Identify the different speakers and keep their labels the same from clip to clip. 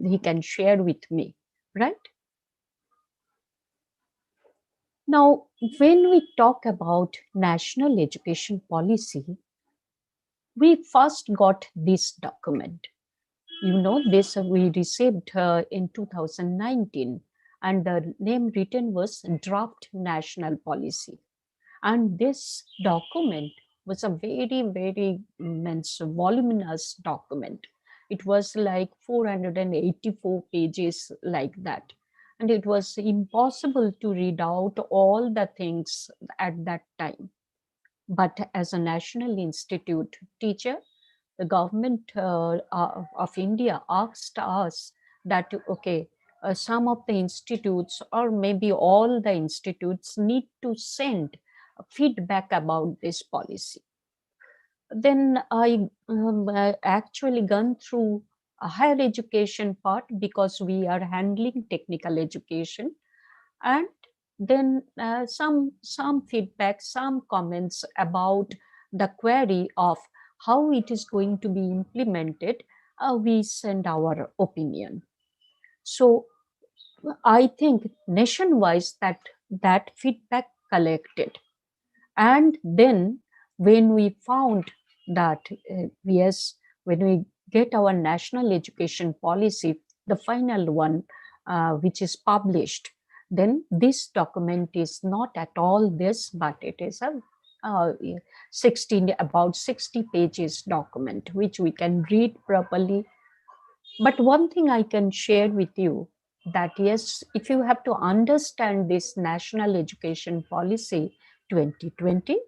Speaker 1: he can share with me, right? Now, when we talk about national education policy, we first got this document. You know, this we received in 2019, and the name written was Draft National Policy. And this document was a very, very immense, voluminous document. It was like 484 pages, like that. And it was impossible to read out all the things at that time. But as a National Institute teacher, the government of India asked us that, okay, some of the institutes or maybe all the institutes need to send feedback about this policy. Then I actually gone through a higher education part because we are handling technical education, and then some feedback, some comments about the query of how it is going to be implemented. We send our opinion. So I think nationwide that feedback collected, and then when we found that yes, when we get our national education policy, the final one, which is published, then this document is not at all this, but it is a 60 pages document which we can read properly. But one thing I can share with you, that yes, if you have to understand this national education policy 2020,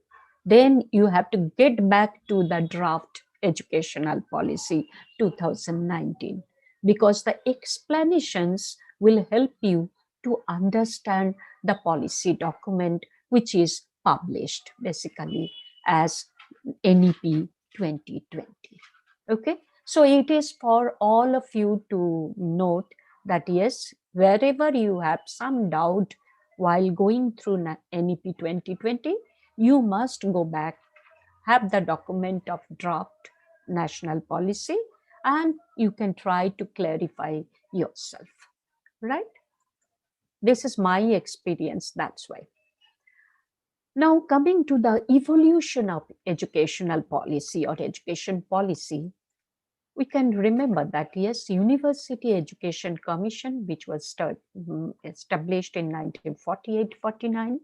Speaker 1: then you have to get back to the draft educational policy 2019, because the explanations will help you to understand the policy document which is published basically as NEP 2020. Okay, so it is for all of you to note that yes, wherever you have some doubt while going through NEP 2020, you must go back, have the document of draft national policy, and you can try to clarify yourself, right? This is my experience, that's why. Now, coming to the evolution of educational policy or education policy, we can remember that yes, University Education Commission, which was established in 1948-49.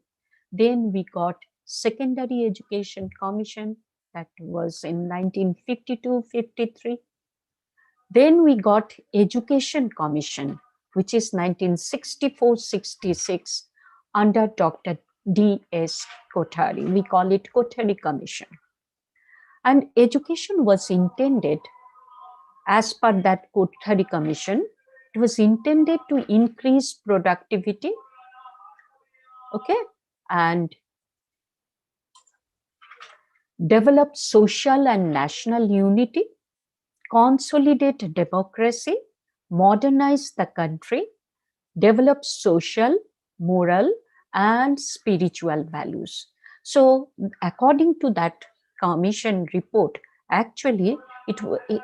Speaker 1: Then we got Secondary Education Commission, that was in 1952-53. Then we got Education Commission, which is 1964-66 under Dr. D.S. Kothari. We call it Kothari Commission. And education was intended, as per that Kothari Commission, it was intended to increase productivity, okay, and develop social and national unity, consolidate democracy, modernize the country, develop social, moral, and spiritual values. So, according to that commission report, actually,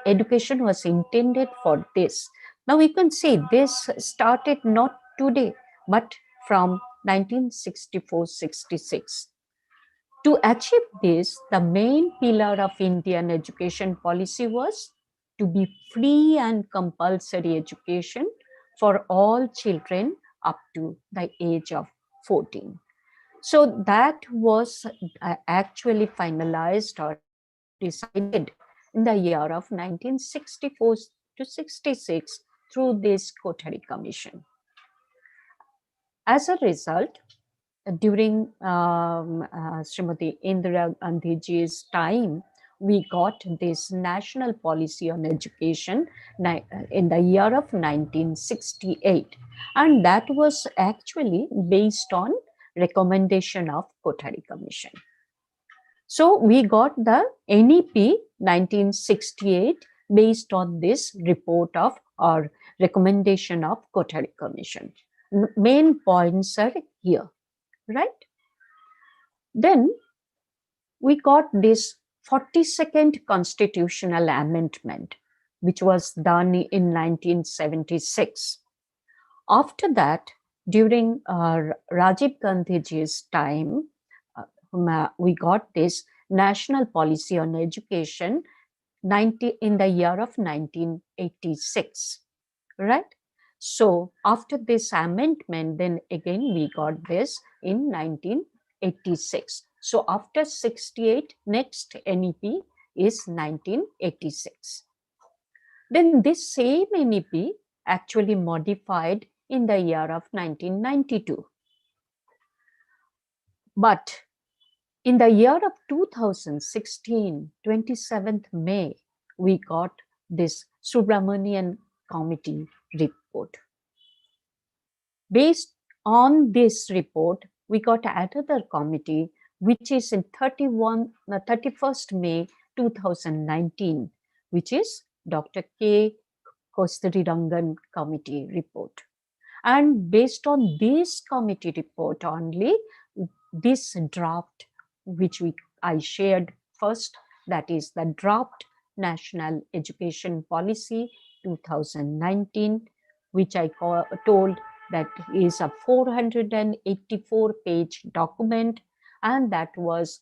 Speaker 1: education was intended for this. Now, you can see this started not today, but from 1964-66. To achieve this, the main pillar of Indian education policy was to be free and compulsory education for all children up to the age of 14. So that was actually finalized or decided in the year of 1964 to 66 through this Kothari Commission. As a result, during Srimati Indira Gandhiji's time, we got this national policy on education in the year of 1968, and that was actually based on recommendation of Kothari Commission. So we got the NEP 1968 based on this report of or recommendation of Kothari Commission. Main points are here, right? Then we got this 42nd constitutional amendment which was done in 1976. After that, during Rajiv Gandhiji's time, we got this National Policy on Education in the year of 1986, right? So after this amendment, then again we got this in 1986. So after 68, next NEP is 1986. Then this same NEP actually modified in the year of 1992. But in the year of 2016, 27th May, we got this Subramanian Committee report. Based on this report, we got another committee, which is in 31st May 2019, which is Dr. K. Kosturirangan Committee report. And based on this committee report only, this draft, which I shared first, that is the draft National Education Policy 2019, which I told that is a 484-page document, and that was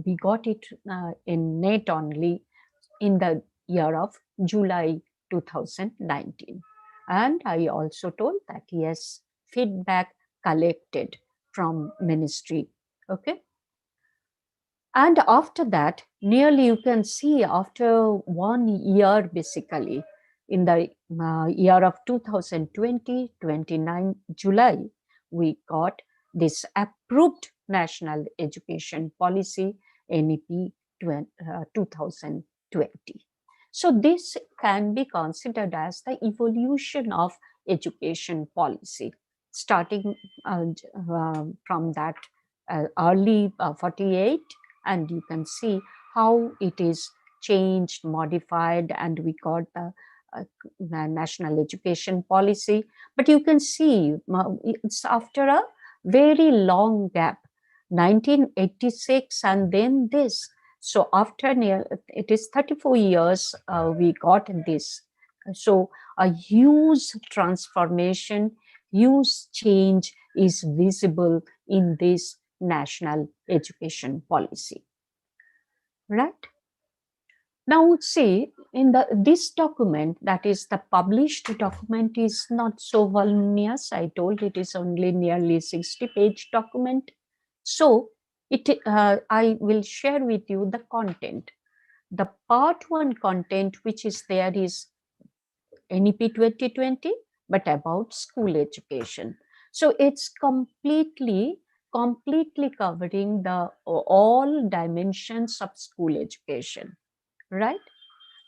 Speaker 1: we got it in net only in the year of July 2019. And I also told that yes, feedback collected from ministry. Okay. And after that, nearly you can see after 1 year, basically, in the year of 2020, 29 July, we got this approved National Education Policy, NEP 2020. So this can be considered as the evolution of education policy, starting from that early 48, and you can see how it is changed, modified, and we got the national education policy. But you can see it's after a very long gap, 1986 and then this. So after it is 34 years, we got this. So a huge transformation, huge change is visible in this national education policy, right? Now see, in this document, that is the published document, is not so voluminous. I told it is only nearly 60-page document. So I will share with you the content. The part 1 content which is there is NEP 2020, but about school education. So it's completely covering the all dimensions of school education, right?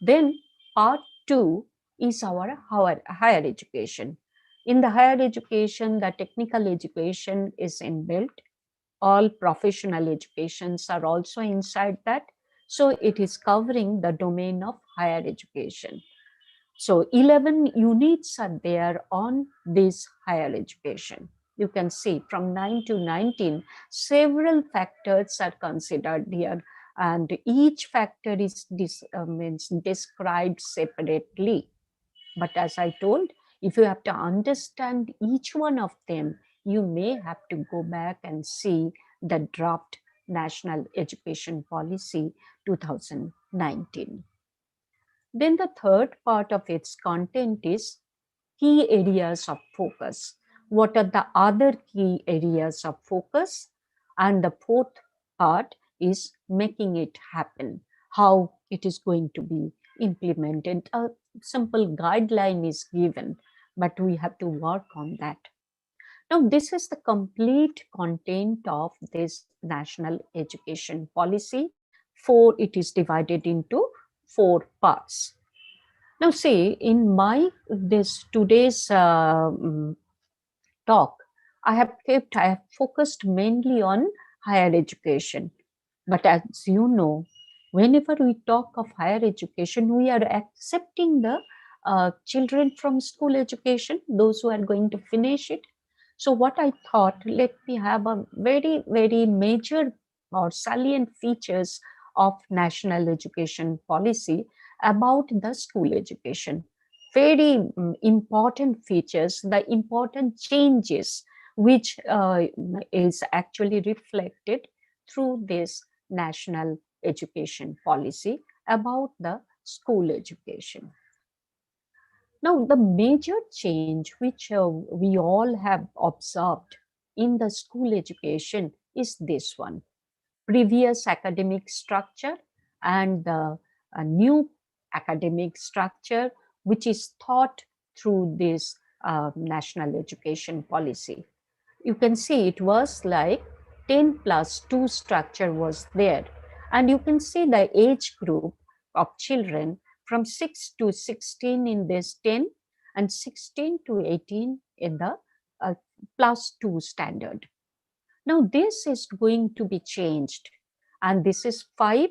Speaker 1: Then part 2 is our higher education. In the higher education, the technical education is inbuilt. All professional educations are also inside that. So it is covering the domain of higher education. So 11 units are there on this higher education. You can see from 9 to 19, several factors are considered here, and each factor is described separately. But as I told, if you have to understand each one of them, you may have to go back and see the draft National Education Policy 2019. Then the third part of its content is key areas of focus. What are the other key areas of focus? And the fourth part is making it happen, how it is going to be implemented. A simple guideline is given, but we have to work on that. Now, this is the complete content of this National Education Policy. It is divided into 4 parts. Now, see, in my today's talk, I have focused mainly on higher education. But as you know, whenever we talk of higher education, we are accepting the children from school education, those who are going to finish it. So what I thought, let me have a very, very major or salient features of national education policy, about the school education. Very important features, the important changes which is actually reflected through this national education policy about the school education. Now, the major change which we all have observed in the school education is this one: previous academic structure and the new academic structure which is taught through this national education policy. You can see it was like 10 plus 2 structure was there, and you can see the age group of children from 6 to 16 in this 10 and 16 to 18 in the uh, plus 2 standard. Now this is going to be changed, and this is 5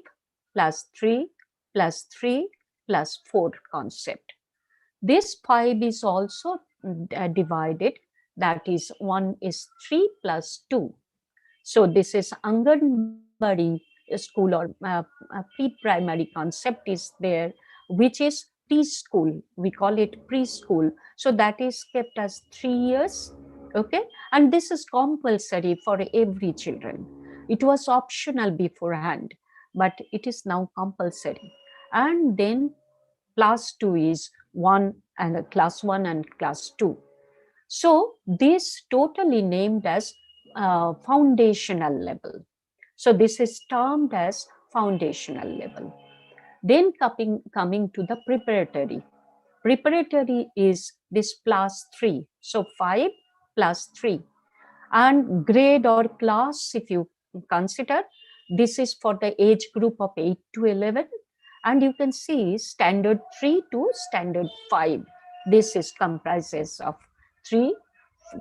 Speaker 1: plus 3 plus 3 plus 4 concept. This 5 is also divided, that is 1 is 3 plus 2. So this is Anganwadi school or pre-primary concept is there, which is preschool. We call it preschool. So that is kept as 3 years. Okay. And this is compulsory for every children. It was optional beforehand, but it is now compulsory. And then class 2 is 1 and class 1 and class 2. So this totally named as foundational level. So this is termed as foundational level. Then coming to the preparatory. Preparatory is this plus 3. So 5 plus 3. And grade or class, if you consider, this is for the age group of 8 to 11. And you can see standard 3 to standard 5. This is comprises of 3,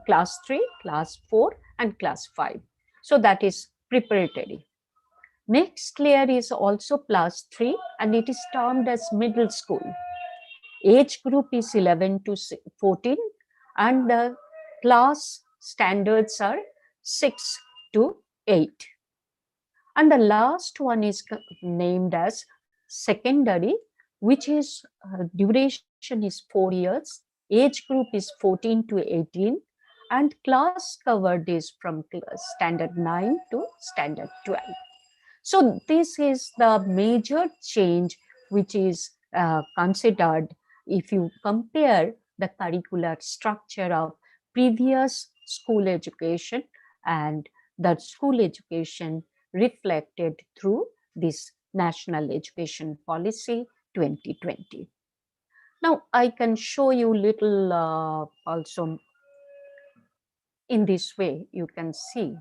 Speaker 1: class 3, class 4, and class 5. So that is preparatory. Next layer is also plus 3, and it is termed as middle school. Age group is 11 to 14, and the class standards are 6 to 8. And the last one is named as secondary, which is duration is 4 years, age group is 14 to 18, and class covered is from standard 9 to standard 12. So this is the major change which is considered if you compare the curricular structure of previous school education and the school education reflected through this National Education Policy 2020. Now I can show you little also in this way. You can see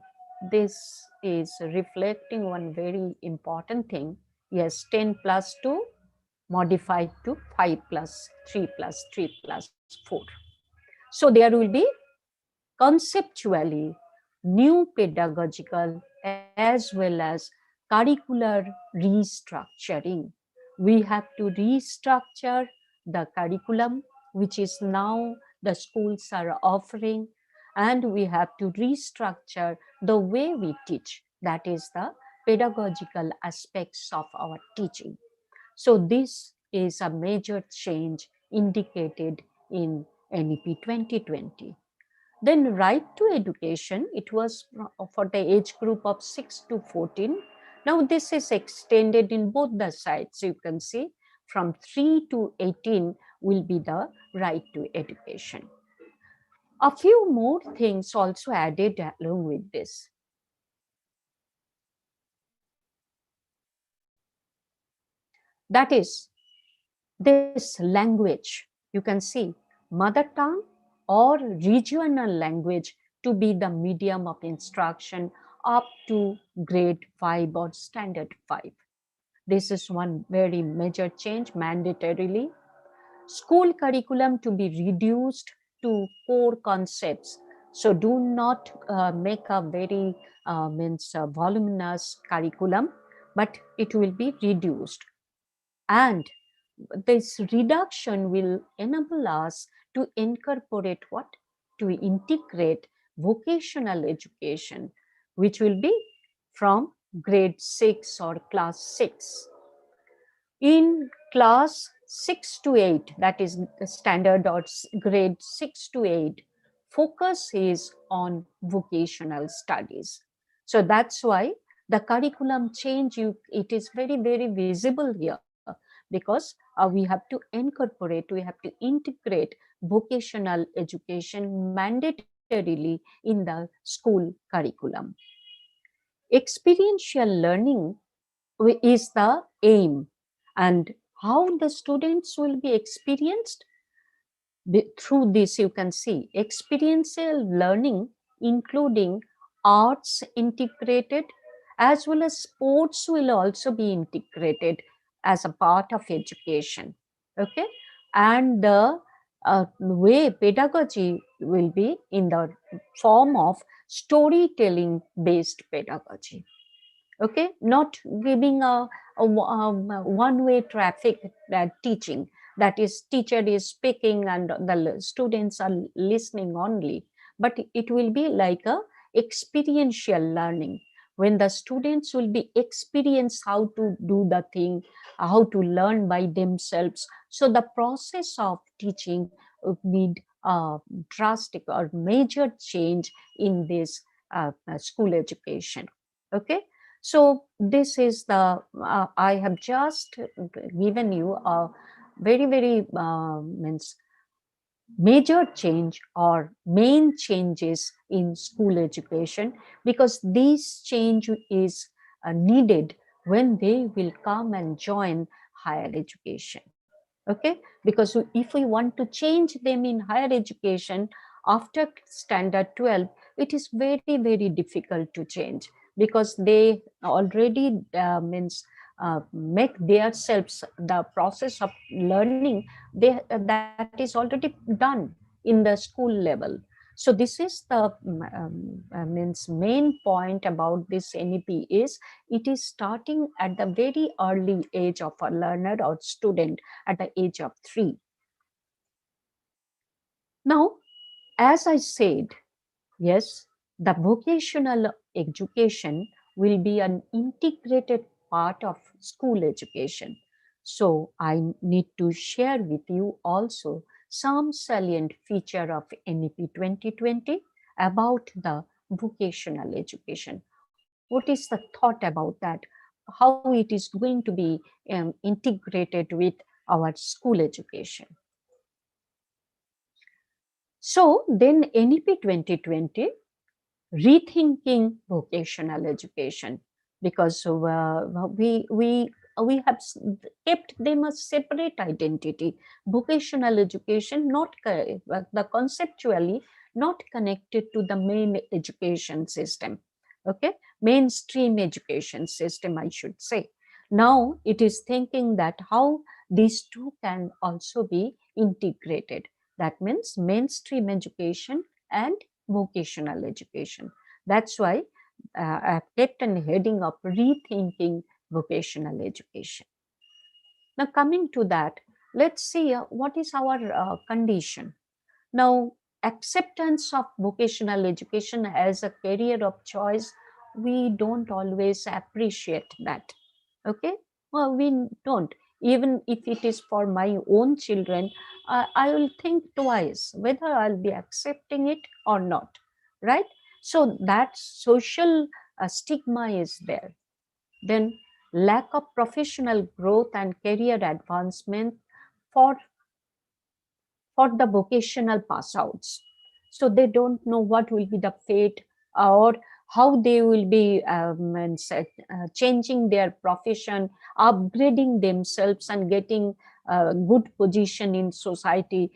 Speaker 1: this is reflecting one very important thing. Yes, 10 plus 2 modified to 5 plus 3 plus 3 plus 4. So there will be conceptually new pedagogical as well as curricular restructuring. We have to restructure the curriculum, which is now the schools are offering, and we have to restructure the way we teach, that is the pedagogical aspects of our teaching. So this is a major change indicated in NEP 2020. Then right to education, it was for the age group of 6 to 14. Now this is extended in both the sides. You can see from 3 to 18 will be the right to education. A few more things also added along with this. That is this language. You can see mother tongue or regional language to be the medium of instruction up to grade 5 or standard 5. This is one very major change mandatorily. School curriculum to be reduced to core concepts. So do not make a very voluminous curriculum, but it will be reduced. And this reduction will enable us to incorporate what? To integrate vocational education, which will be from grade 6 or class 6. In class 6 to 8, that is standard or grade 6 to 8, focus is on vocational studies. So that's why the curriculum change, it is very, very visible here, because we have to incorporate, we have to integrate vocational education mandatorily in the school curriculum. Experiential learning is the aim, and how the students will be experienced through this, you can see experiential learning including arts integrated, as well as sports will also be integrated as a part of education. Okay, and the way pedagogy will be in the form of storytelling based pedagogy. Okay, not giving one way traffic teaching, that is teacher is speaking and the students are listening only, but it will be like a experiential learning, when the students will be experience how to do the thing, how to learn by themselves. So the process of teaching would need drastic or major change in this school education. Okay, so this is the, I have just given you a very, very means major change or main changes in school education, because this change is needed when they will come and join higher education. Okay, because if we want to change them in higher education after standard 12, it is very, very difficult to change, because they already make themselves the process of learning, that is already done in the school level. So this is the means main point about this NEP is, it is starting at the very early age of a learner or student at the age of 3. Now, as I said, yes, the vocational education will be an integrated part of school education. So I need to share with you also some salient feature of NEP 2020 about the vocational education. What is the thought about that? How it is going to be integrated with our school education? So then NEP 2020, rethinking vocational education, because we have kept them a separate identity. Vocational education, not the conceptually not connected to the main education system. Okay, mainstream education system, I should say. Now it is thinking that how these two can also be integrated. That means mainstream education and vocational education. That's why I've kept a heading of rethinking vocational education. Now, coming to that, let's see what is our condition. Now, acceptance of vocational education as a career of choice, we don't always appreciate that. Okay, well, we don't. Even if it is for my own children, I will think twice whether I'll be accepting it or not, right? So that social stigma is there. Then lack of professional growth and career advancement for the vocational pass outs. So they don't know what will be the fate, or how they will be changing their profession, upgrading themselves and getting a good position in society.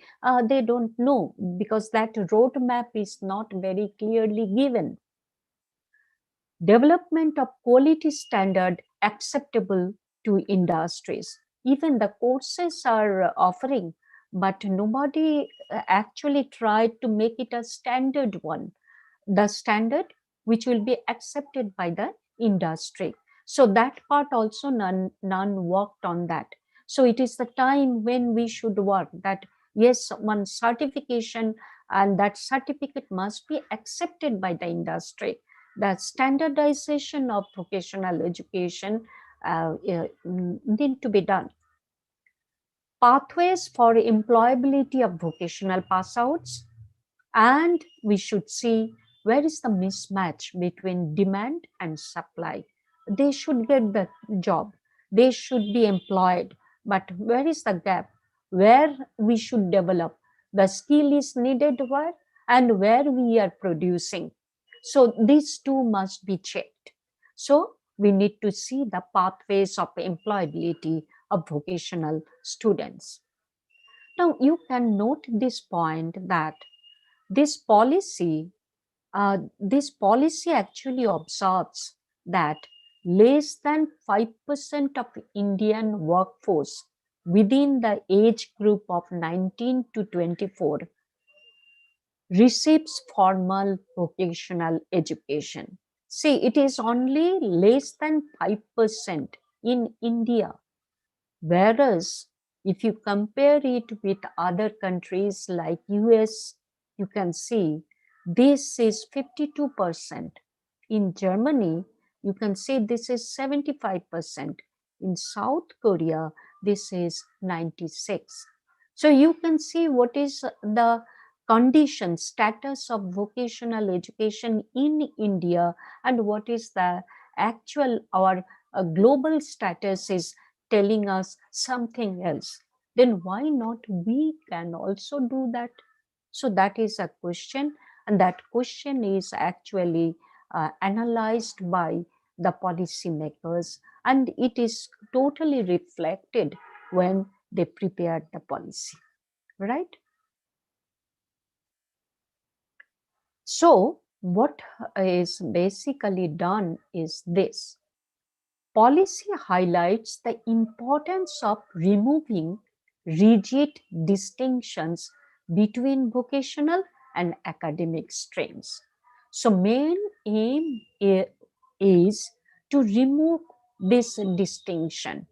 Speaker 1: They don't know, because that roadmap is not very clearly given. Development of quality standard acceptable to industries. Even the courses are offering, but nobody actually tried to make it a standard one, the standard which will be accepted by the industry. So that part also none worked on that. So it is the time when we should work that, yes, one certification, and that certificate must be accepted by the industry. The standardization of vocational education need to be done. pathways for employability of vocational pass outs, and we should see where is the mismatch between demand and supply. They should get the job, they should be employed, but where is the gap? Where we should develop the skill is needed where, and where we are producing. So these two must be checked. So we need to see the pathways of employability of vocational students. Now you can note this point that this policy, this policy actually observes that less than 5% of Indian workforce within the age group of 19 to 24 receives formal vocational education. See, it is only less than 5% in India. Whereas if you compare it with other countries like US, you can see this is 52%. In Germany, you can see this is 75%. In South Korea, this is 96. So you can see what is the condition, status of vocational education in India, and what is the actual our global status is telling us something else. Then why not we can also do that? So that is a question, and that question is actually analyzed by the policymakers, and it is totally reflected when they prepared the policy, right? So what is basically done is this: policy highlights the importance of removing rigid distinctions between vocational and academic streams. So, main aim is to remove this distinction,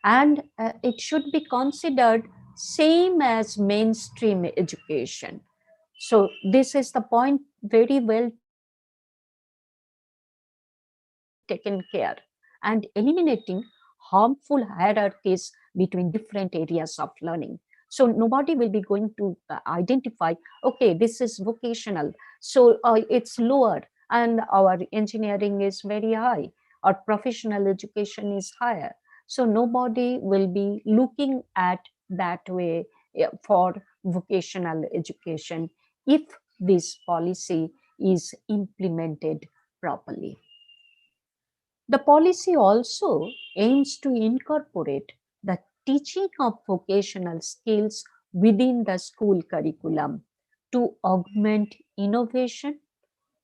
Speaker 1: and it should be considered same as mainstream education. So, this is the point very well taken care, and eliminating harmful hierarchies between different areas of learning. So nobody will be going to identify, okay, this is vocational, so it's lower, and our engineering is very high, or professional education is higher. So nobody will be looking at that way for vocational education if this policy is implemented properly. The policy also aims to incorporate the teaching of vocational skills within the school curriculum to augment innovation,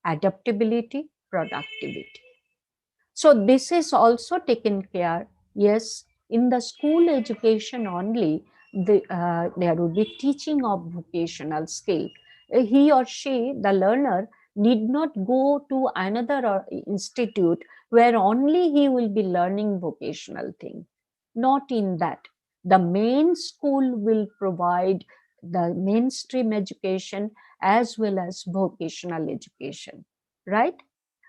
Speaker 1: adaptability, productivity. So this is also taken care. Yes, in the school education only, there would be teaching of vocational skill. He or she, the learner, need not go to another institute where only he will be learning vocational thing. Not in that. The main school will provide the mainstream education as well as vocational education, right?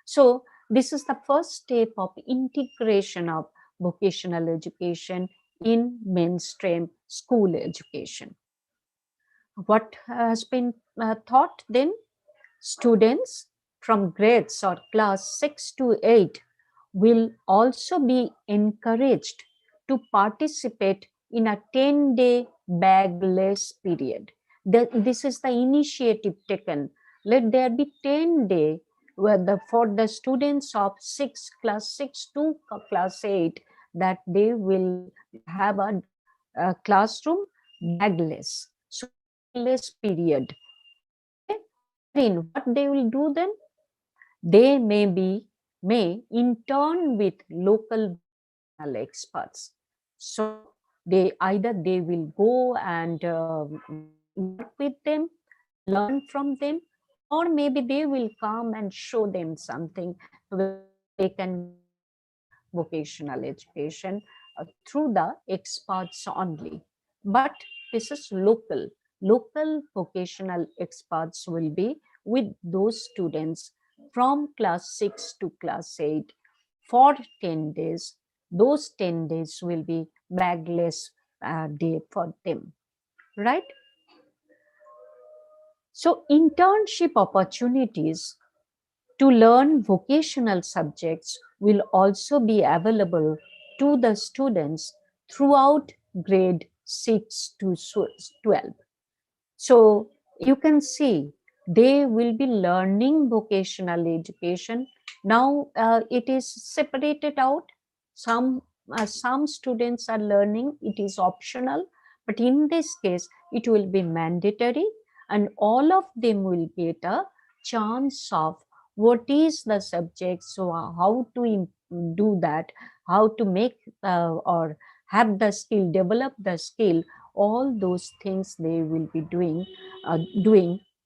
Speaker 1: So this is the first step of integration of vocational education in mainstream school education. What has been thought then? Students from grades or class 6 to 8 will also be encouraged to participate in a 10-day bagless period. This is the initiative taken. Let there be 10-day for the students of class 6 to class 8, that they will have a classroom bagless. So bagless period. Okay, wherein what they will do then? They may intern with local vocational experts. So they will go and work with them, learn from them, or maybe they will come and show them something where they can get the vocational education through the experts only. But this is local. Local vocational experts will be with those students from class 6 to class 8 for 10 days. Those 10 days will be bagless day for them, right? So internship opportunities to learn vocational subjects will also be available to the students throughout grade 6 to 12. So you can see they will be learning vocational education. Now it is separated out. Some students are learning, it is optional, but in this case it will be mandatory, and all of them will get a chance of what is the subject, so how to do that, how to make or have the skill, develop the skill, all those things they will be doing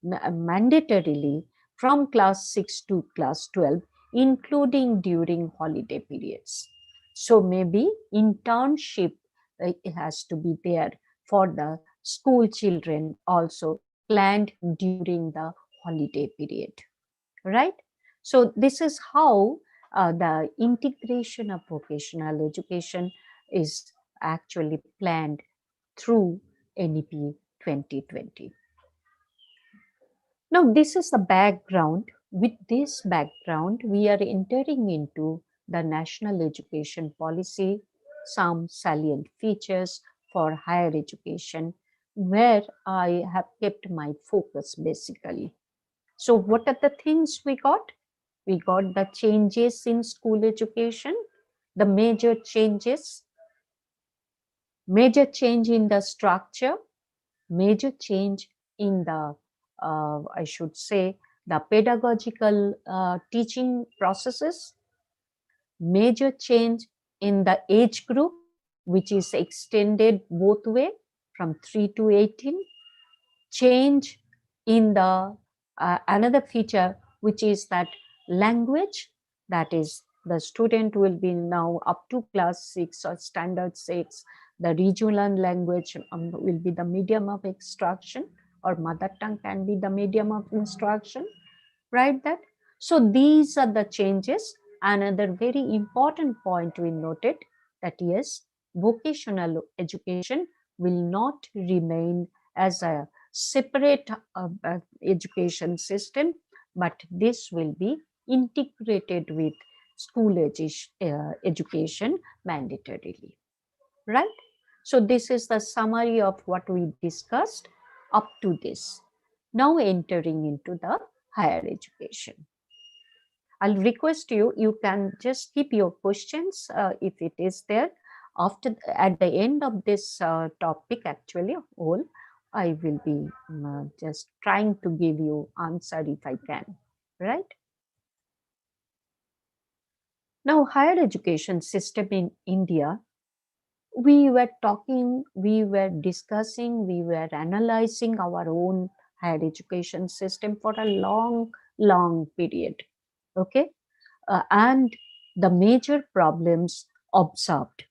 Speaker 1: mandatorily from class 6 to class 12, including during holiday periods. So maybe internship it has to be there for the school children also, planned during the holiday period, right? So this is how the integration of vocational education is actually planned through NEP 2020. Now, this is the background. With this background, we are entering into the National Education Policy, some salient features for higher education, where I have kept my focus basically. So, what are the things we got? We got the changes in school education, the major change in the structure, major change in the, I should say, the pedagogical teaching processes, major change in the age group, which is extended both way from 3 to 18, change in the another feature, which is that language, that is the student will be now up to class 6 or standard 6, the regional language will be the medium of instruction, or mother tongue can be the medium of instruction, right? That so these are the changes. Another very important point we noted, that yes, vocational education will not remain as a separate education system, but this will be integrated with school education mandatorily, right? So this is the summary of what we discussed up to this. Now entering into the higher education. I'll request you, you can just keep your questions if it is there. After, at the end of this topic, actually, whole, I will be just trying to give you answer if I can, right? Now, higher education system in India, we were talking, we were discussing, we were analyzing our own higher education system for a long period. Okay. And the major problems observed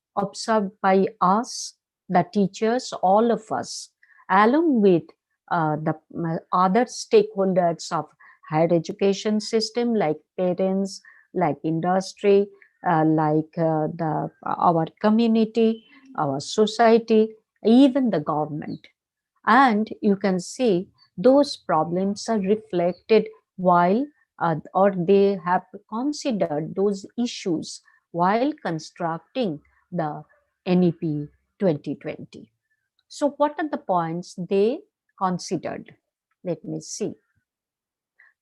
Speaker 1: by us, the teachers, all of us, along with the other stakeholders of higher education system, like parents, like industry, like our community, our society, even the government. And you can see those problems are reflected while or they have considered those issues while constructing the NEP 2020. So what are the points they considered? Let me see.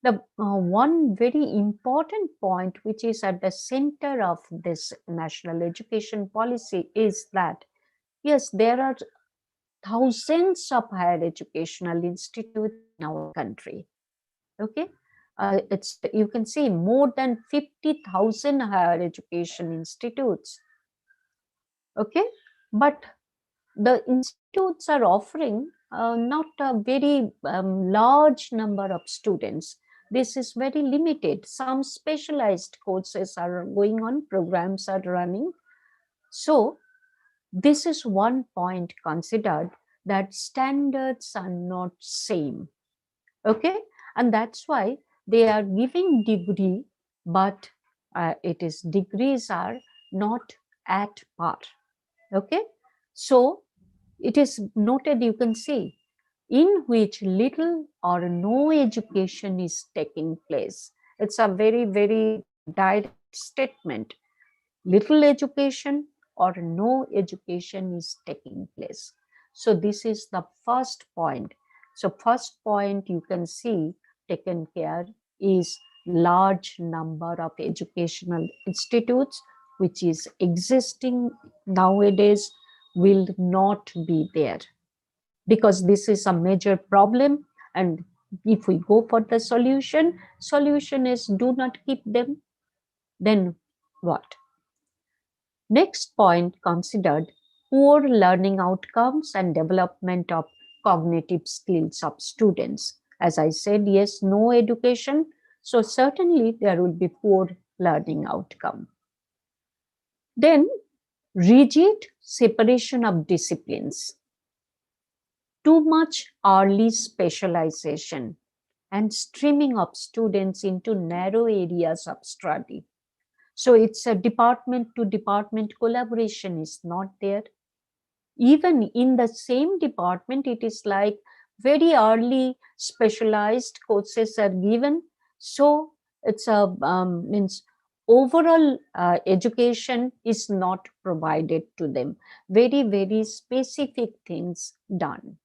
Speaker 1: The one very important point which is at the center of this national education policy is that yes, there are thousands of higher educational institutes in our country. Okay, it's, you can see, more than 50,000 higher education institutes. Okay, but the institutes are offering not a very large number of students. This is very limited. Some specialized courses are going on, programs are running. So this is one point considered, that standards are not same. Okay, and that's why they are giving degree, but it is degrees are not at par. Okay, so it is noted, you can see, in which little or no education is taking place. It's a very, very direct statement. Little education or no education is taking place. So this is the first point. So first point you can see taken care is large number of educational institutes which is existing nowadays will not be there, because this is a major problem. And if we go for the solution is do not keep them, then what? Next point considered poor learning outcomes and development of cognitive skills of students. As I said, yes, no education, so certainly there will be poor learning outcome. Then rigid separation of disciplines, too much early specialization and streaming of students into narrow areas of study. So it's a department to department collaboration is not there. Even in the same department, it is like very early specialized courses are given. So it's a means overall education is not provided to them. Very, very specific things done.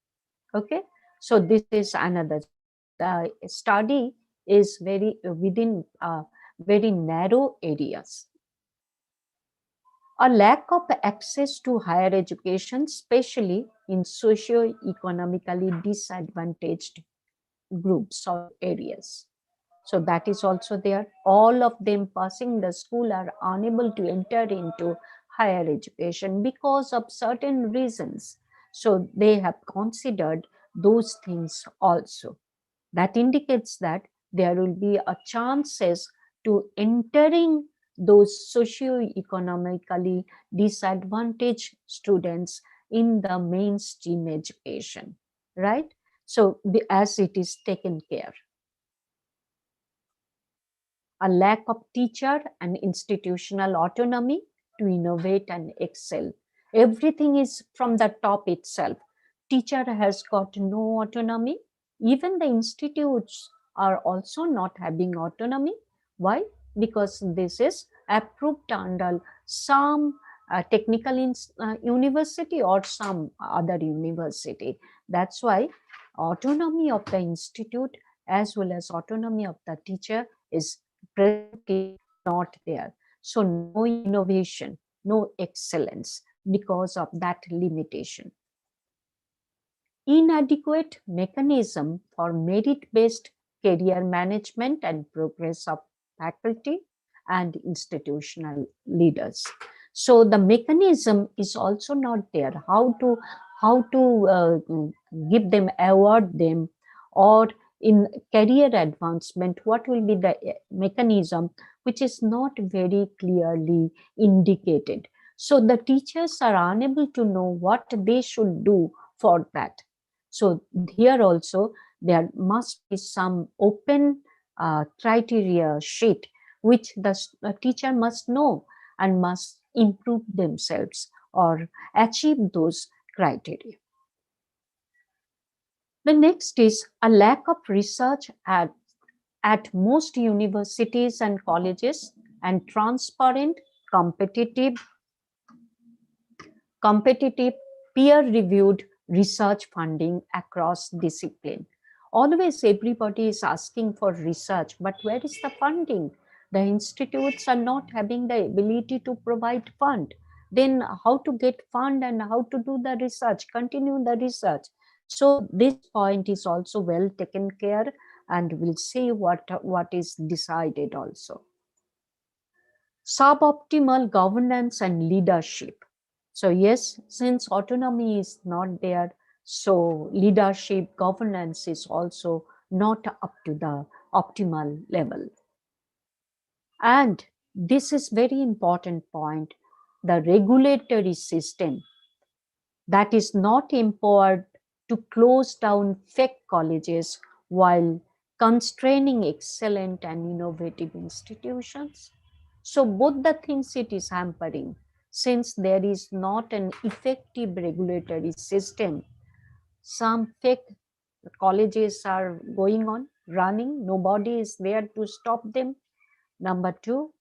Speaker 1: Okay, so this is another. So the study is very within very narrow areas. A lack of access to higher education, especially in socio-economically disadvantaged groups or areas. So that is also there. All of them passing the school are unable to enter into higher education because of certain reasons. So they have considered those things also. That indicates that there will be a chances to entering those socio-economically disadvantaged students in the mainstream education, right? So as it is taken care. A lack of teacher and institutional autonomy to innovate and excel. Everything is from the top itself. Teacher has got no autonomy. Even the institutes are also not having autonomy. Why? Because this is approved under some technical university or some other university. That's why autonomy of the institute as well as autonomy of the teacher is presently not there. So no innovation, no excellence because of that limitation. Inadequate mechanism for merit-based career management and progress of faculty and institutional leaders. So the mechanism is also not there. How to give them, award them, or in career advancement, what will be the mechanism, which is not very clearly indicated. So the teachers are unable to know what they should do for that. So here also there must be some open criteria sheet which the teacher must know and must improve themselves or achieve those criteria. The next is a lack of research at most universities and colleges, and transparent, competitive peer-reviewed research funding across discipline. Always everybody is asking for research, but where is the funding? The institutes are not having the ability to provide fund. Then how to get fund and how to do the research, continue the research? So this point is also well taken care, and we'll see what is decided also. Suboptimal governance and leadership. So yes, since autonomy is not there, so leadership governance is also not up to the optimal level. And this is very important point, the regulatory system that is not empowered to close down fake colleges while constraining excellent and innovative institutions. So both the things it is hampering. since there is not an effective regulatory system. Some fake colleges are going on, running, nobody is there to stop them. Number two,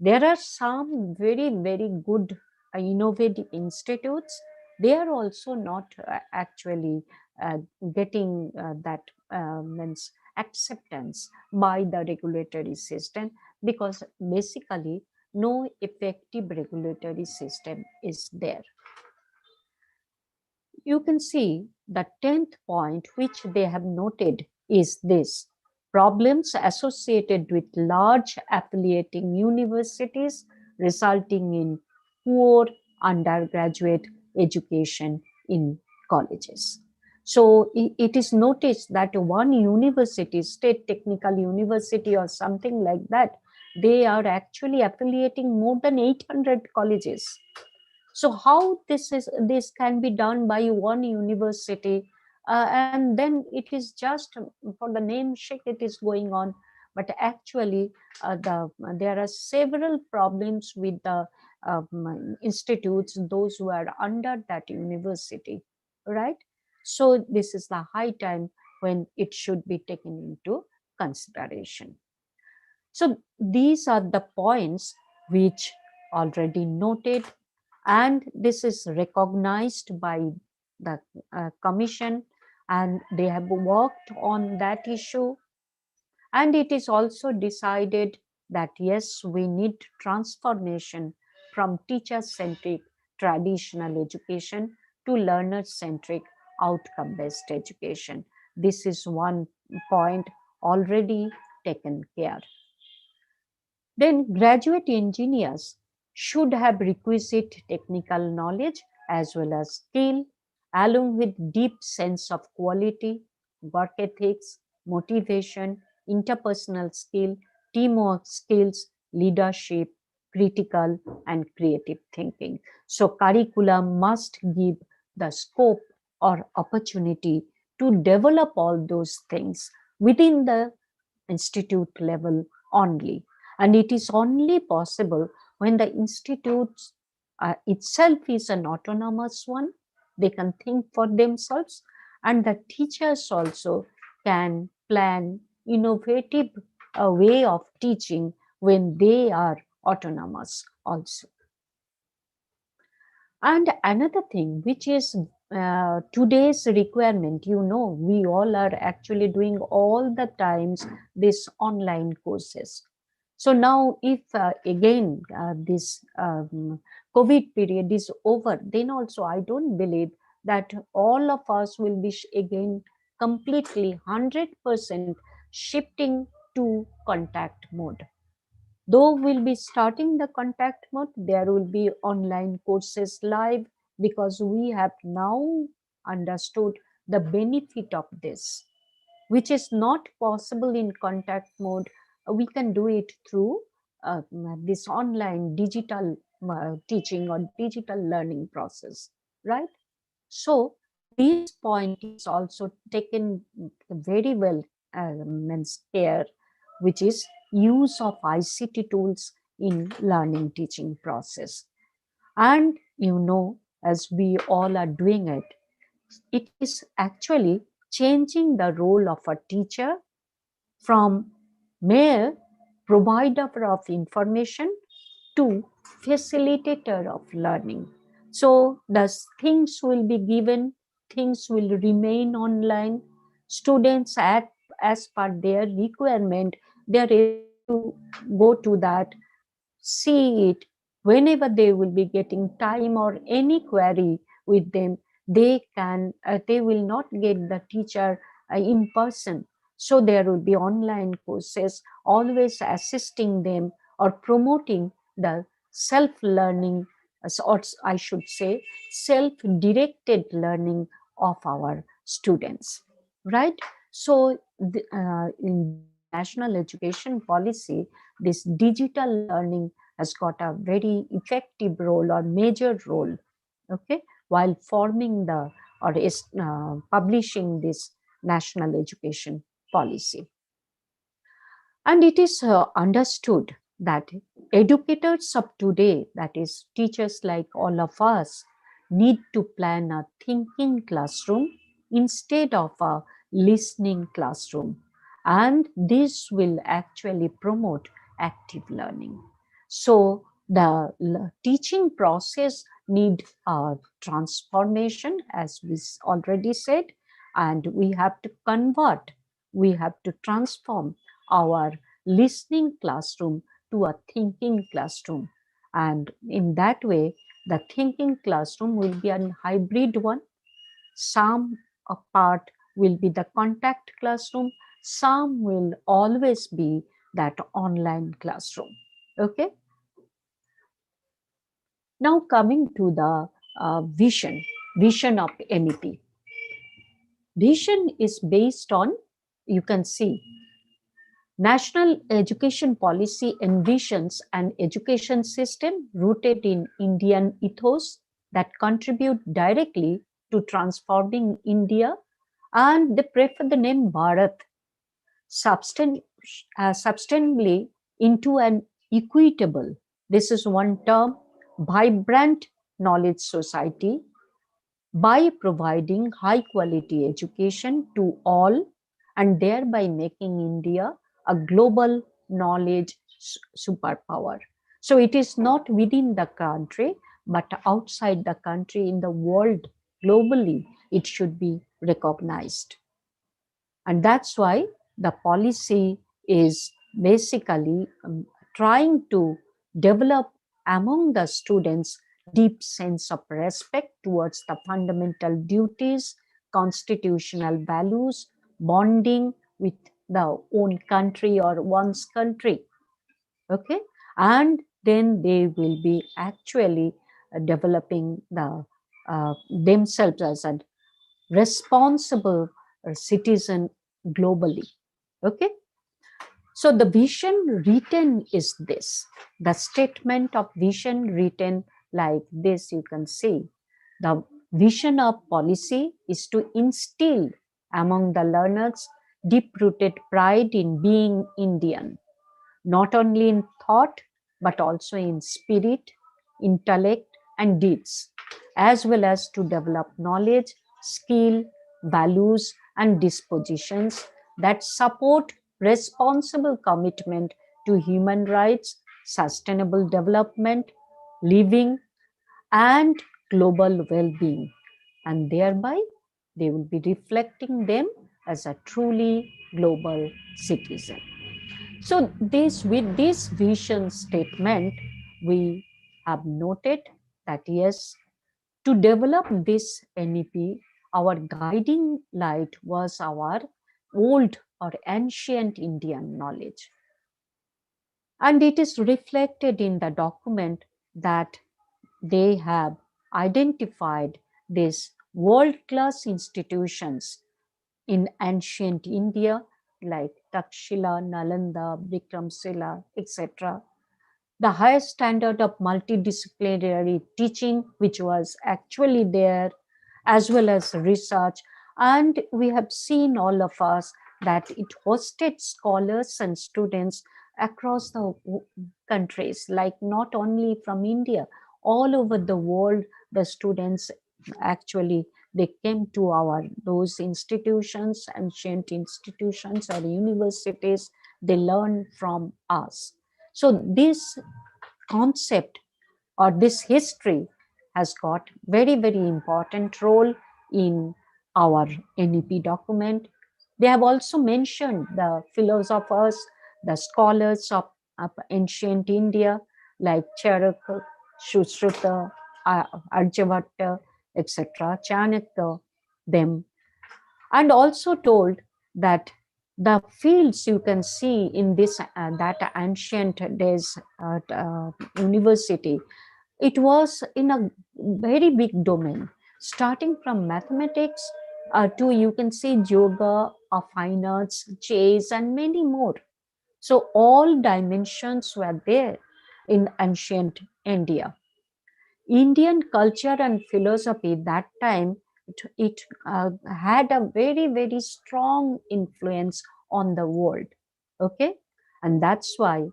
Speaker 1: there are some very, very good innovative institutes. They are also not actually uh, getting that means acceptance by the regulatory system, because basically no effective regulatory system is there. You can see the 10th point which they have noted is this: problems associated with large affiliating universities resulting in poor undergraduate education in colleges. So it is noticed that one university, State Technical University or something like that, they are actually affiliating more than 800 colleges. So how this can be done by one university, and then it is just for the name sake it is going on, but actually there are several problems with the institutes, those who are under that university, right? So this is the high time when it should be taken into consideration. So these are the points which already noted, and this is recognized by the commission, and they have worked on that issue. And it is also decided that yes, we need transformation from teacher centric traditional education to learner centric outcome based education. This is one point already taken care. Then graduate engineers should have requisite technical knowledge as well as skill, along with deep sense of quality, work ethics, motivation, interpersonal skill, teamwork skills, leadership, critical and creative thinking. So curriculum must give the scope or opportunity to develop all those things within the institute level only. And it is only possible when the institute itself is an autonomous one. They can think for themselves, and the teachers also can plan innovative way of teaching when they are autonomous also. And another thing which is today's requirement, we all are actually doing all the times this online courses. So now if again this COVID period is over, then also I don't believe that all of us will be again completely 100% shifting to contact mode. Though we'll be starting the contact mode, there will be online courses live, because we have now understood the benefit of this, which is not possible in contact mode. We can do it through this online digital teaching or digital learning process, right? So this point is also taken very well means care, which is use of ICT tools in learning teaching process. And as we all are doing it, it is actually changing the role of a teacher from mere provider of information to facilitator of learning. So the things will be given, things will remain online. Students, as per their requirement, they are able to go to that, see it whenever they will be getting time or any query with them. They will not get the teacher in person, so there will be online courses always assisting them or promoting the self learning, or I should say self directed learning of our students, right? So in this national education policy, this digital learning has got a very effective role or major role, okay, while forming the or is publishing this national education policy. And it is understood that educators of today, that is, teachers like all of us, need to plan a thinking classroom instead of a listening classroom. And this will actually promote active learning. So the teaching process need a transformation, as we already said, and we have to transform our listening classroom to a thinking classroom. And in that way, the thinking classroom will be a hybrid one. Some part will be the contact classroom, some will always be that online classroom. Okay. Now coming to the vision of NEP. Vision is based on, you can see, National education policy envisions an education system rooted in Indian ethos that contribute directly to transforming India, and they prefer the name Bharat sustainably into an equitable, this is one term, vibrant knowledge society by providing high quality education to all and thereby making India a global knowledge superpower. So it is not within the country, but outside the country, in the world, globally, it should be recognized. And that's why the policy is basically trying to develop among the students deep sense of respect towards the fundamental duties, constitutional values, bonding with the own country or one's country. Okay. And then they will be actually developing themselves as a responsible citizen globally. Okay. So the vision written is this. The statement of vision written like this, you can see. The vision of policy is to instill among the learners deep-rooted pride in being Indian, not only in thought, but also in spirit, intellect, and deeds, as well as to develop knowledge, skill, values, and dispositions that support responsible commitment to human rights, sustainable development, living, and global well being. And thereby, they will be reflecting them as a truly global citizen. So this, with this vision statement, we have noted that yes, to develop this NEP, our guiding light was our old or ancient Indian knowledge. And it is reflected in the document that they have identified these world-class institutions in ancient India like Takshila, Nalanda, Vikramshila, etc. The highest standard of multidisciplinary teaching, which was actually there, as well as research. And we have seen, all of us, that it hosted scholars and students across the countries, like not only from India, all over the world, the students actually they came to our those institutions, ancient institutions or universities, they learned from us. So this concept or this history has got very, very important role in our NEP document. They have also mentioned the philosophers, the scholars of ancient India like Charaka, Sushruta, Arjavata, etc., Chanakya, them, and also told that the fields you can see in this that ancient days university, it was in a very big domain, starting from mathematics to, you can see, yoga, fine arts, chess, and many more. So all dimensions were there in ancient India. Indian culture and philosophy that time, it had a very, very strong influence on the world. Okay. And that's why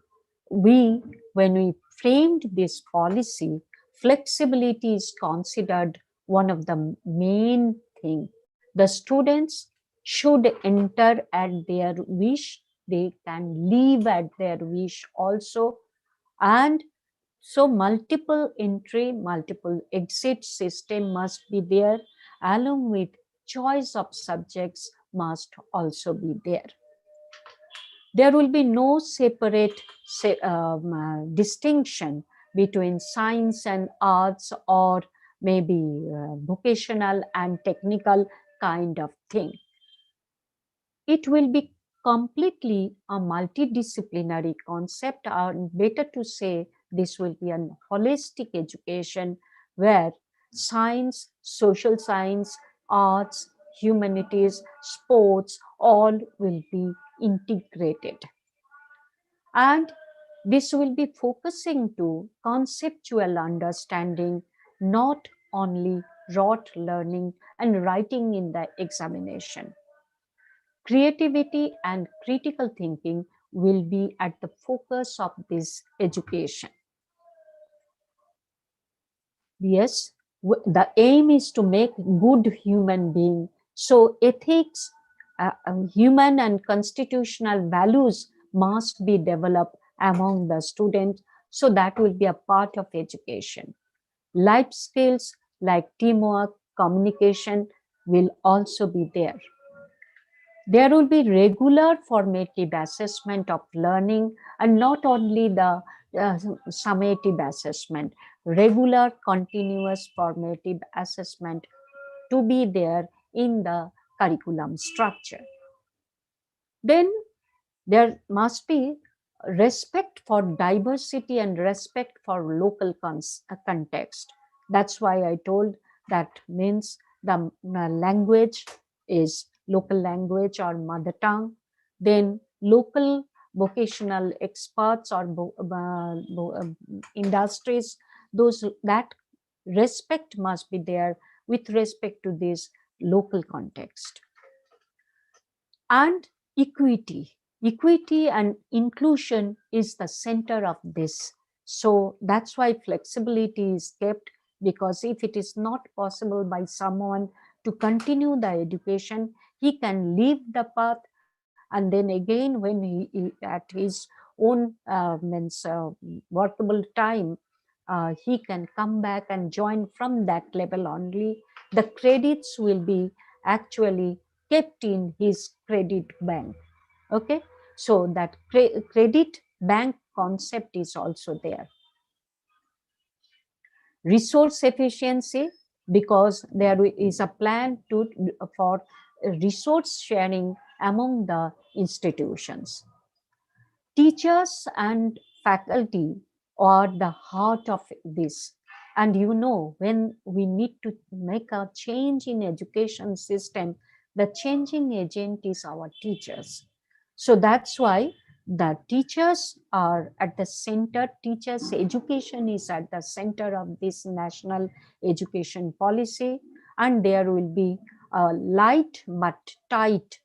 Speaker 1: when we framed this policy, flexibility is considered one of the main thing. The students should enter at their wish, they can leave at their wish also, and so multiple entry, multiple exit system must be there, along with choice of subjects must also be there. There will be no separate distinction between science and arts, or maybe vocational and technical kind of thing. It will be completely a multidisciplinary concept, or better to say, this will be an holistic education where science, social science, arts, humanities, sports, all will be integrated. And this will be focusing to conceptual understanding, not only rote learning and writing in the examination. Creativity and critical thinking will be at the focus of this education. Yes, the aim is to make good human being. So ethics, human and constitutional values must be developed among the students. So that will be a part of education. Life skills like teamwork, communication will also be there. There will be regular formative assessment of learning, and not only the summative assessment, regular continuous formative assessment to be there in the curriculum structure. Then there must be respect for diversity and respect for local context. That's why I told that means the language is local language or mother tongue. Then local vocational experts or industries, those that respect must be there with respect to this local context. And equity. Equity and inclusion is the center of this. So that's why flexibility is kept, because if it is not possible by someone to continue the education, he can leave the path, and then again when he at his own means workable time, he can come back and join from that level only. The credits will be actually kept in his credit bank. Okay, so that credit bank concept is also there. Resource efficiency, because there is a plan for resource sharing among the institutions. Teachers and faculty are the heart of this. And you know, when we need to make a change in education system, the changing agent is our teachers. So that's why the teachers are at the center. Teachers education is at the center of this national education policy, and there will be a light but tight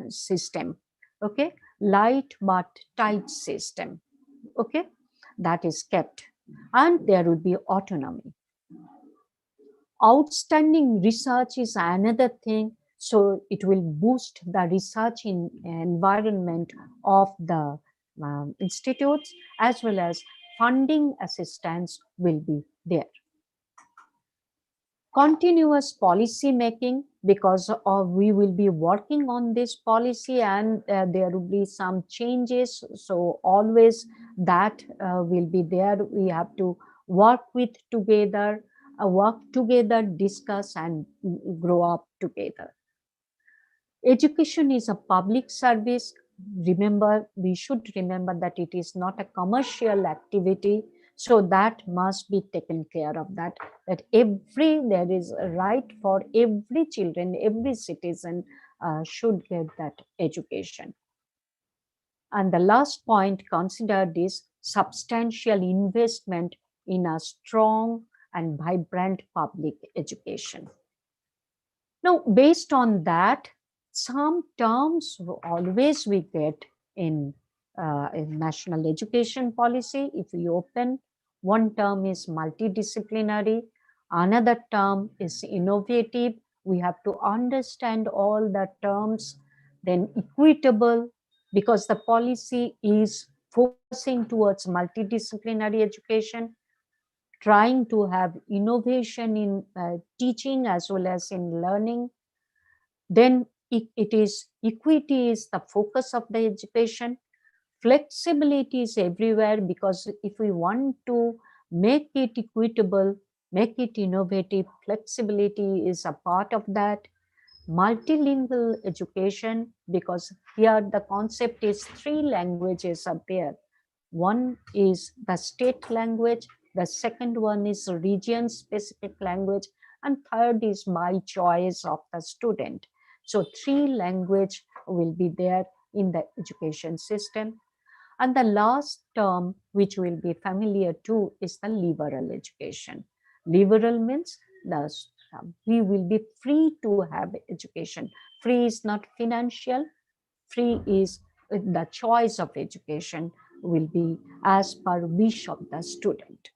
Speaker 1: system. Okay, light but tight system. Okay, that is kept, and there will be autonomy. Outstanding research is another thing, so it will boost the research in environment of the institutes, as well as funding assistance will be there. Continuous policy making, because we will be working on this policy, and there will be some changes, so always that will be there. We have to work with together, discuss and grow up together. Education is a public service. Remember, we should remember that it is not a commercial activity, so that must be taken care of, that there is a right for every children, every citizen should get that education. And the last point considered is substantial investment in a strong and vibrant public education. Now, based on that, some terms always we get in in national education policy, if we open, one term is multidisciplinary, another term is innovative. We have to understand all the terms. Then equitable, because the policy is focusing towards multidisciplinary education, trying to have innovation in teaching as well as in learning. Then it is equity is the focus of the education. Flexibility is everywhere, because if we want to make it equitable, make it innovative, flexibility is a part of that. Multilingual education, because here the concept is three languages are there. One is the state language, the second one is region specific language, and third is by choice of the student. So three language will be there in the education system. And the last term, which will be familiar to, is the liberal education. Liberal means we will be free to have education. Free is not financial, free is the choice of education will be as per wish of the student.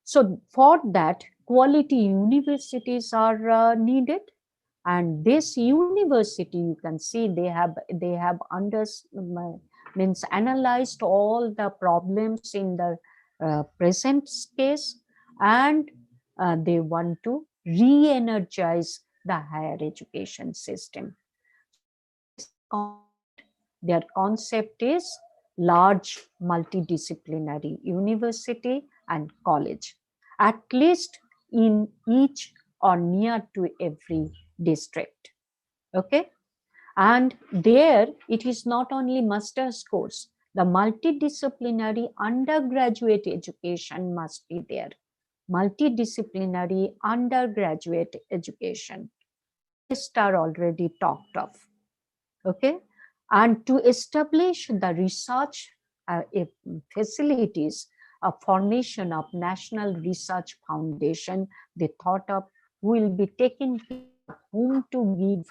Speaker 1: So for that, quality universities are needed, and this university, you can see they have means analyzed all the problems in the present case, and they want to re-energize the higher education system. So what is their concept? Their concept is large multidisciplinary university and college, at least in each or near to every district. Okay, and there it is not only master's course, the multidisciplinary undergraduate education must be there. Multidisciplinary undergraduate education, rest are already talked of. Okay, and to establish the research facilities, a formation of national research foundation, they thought of who will be taking care of whom to give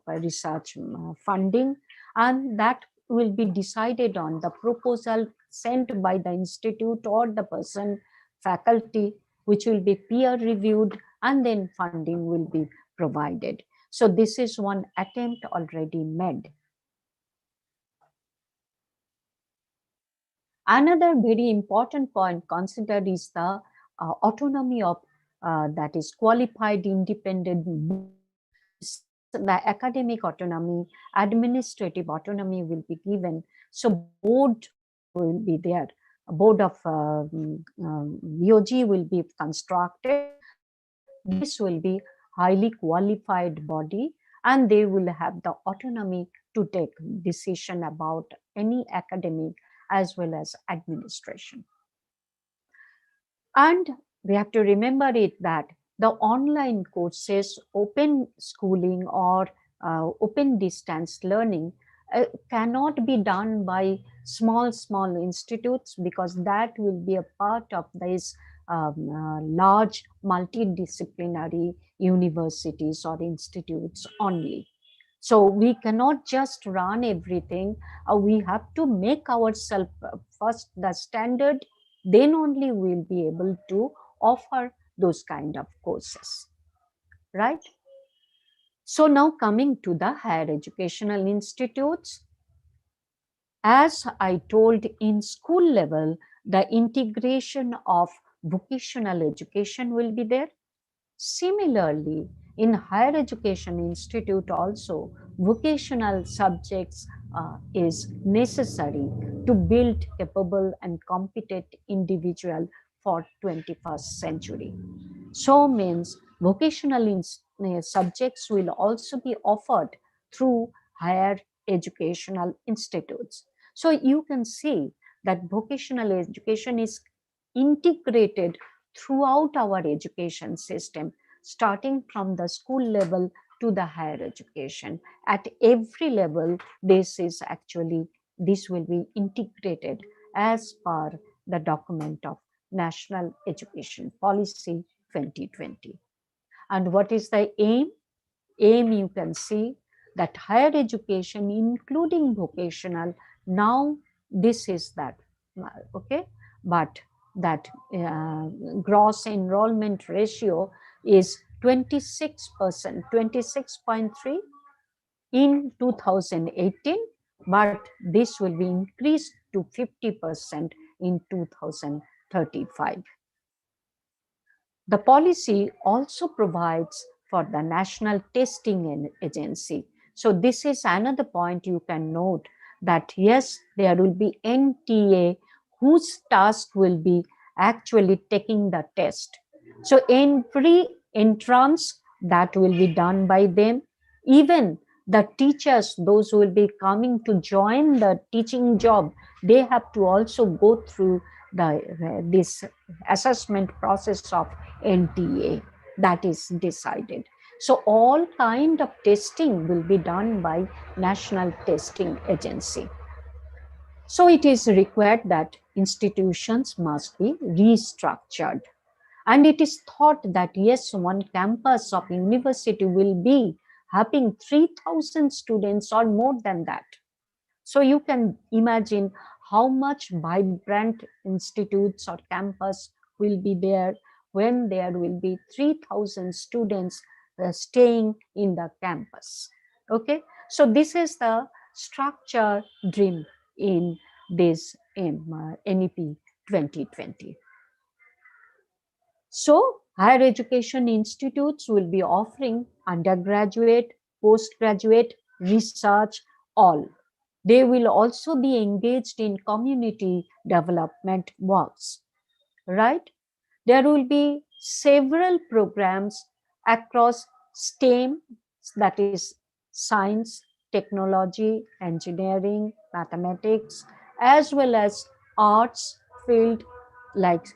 Speaker 1: research funding, and that will be decided on the proposal sent by the institute or the person faculty, which will be peer reviewed, and then funding will be provided. So this is one attempt already made. Another very important point considered is the autonomy of that is qualified independent board. Since the academic autonomy, administrative autonomy will be given, so board will be there. A board of BOG will be constructed, and this will be highly qualified body, and they will have the autonomy to take decision about any academic as well as administration. And we have to remember it that the online courses, open schooling or open distance learning cannot be done by small institutes, because that will be a part of these large multidisciplinary universities or institutes only. So we cannot just run everything. We have to make ourselves first the standard, then only we'll be able to offer those kind of courses, right? So now coming to the higher educational institutes, as I told, in school level, the integration of vocational education will be there. Similarly, in higher education institute also, vocational subjects is necessary to build capable and competent individual for 21st century. So means vocational subjects will also be offered through higher educational institutes. So you can see that vocational education is integrated throughout our education system, starting from the school level to the higher education. At every level, this will be integrated as per the document of National Education Policy 2020. And what is the aim? Aim, you can see, that higher education, including vocational, now this is that, okay, but that gross enrollment ratio is 26%, 26.3 in 2018, but this will be increased to 50% in 2035. The policy also provides for the National Testing Agency. So this is another point you can note, that yes, there will be NTA whose task will be actually taking the test. So every entrance that will be done by them, even the teachers, those who will be coming to join the teaching job, they have to also go through this assessment process of NTA that is decided. So all kind of testing will be done by National Testing Agency. So it is required that institutions must be restructured. And it is thought that yes, one campus of university will be having 3,000 students or more than that. So you can imagine how much vibrant institutes or campus will be there when there will be 3,000 students staying in the campus. Okay, so this is the structure dream in this NEP 2020. So higher education institutes will be offering undergraduate, postgraduate, research, all. They will also be engaged in community development works, right? There will be several programs across STEM, that is science, technology, engineering, mathematics, as well as arts field like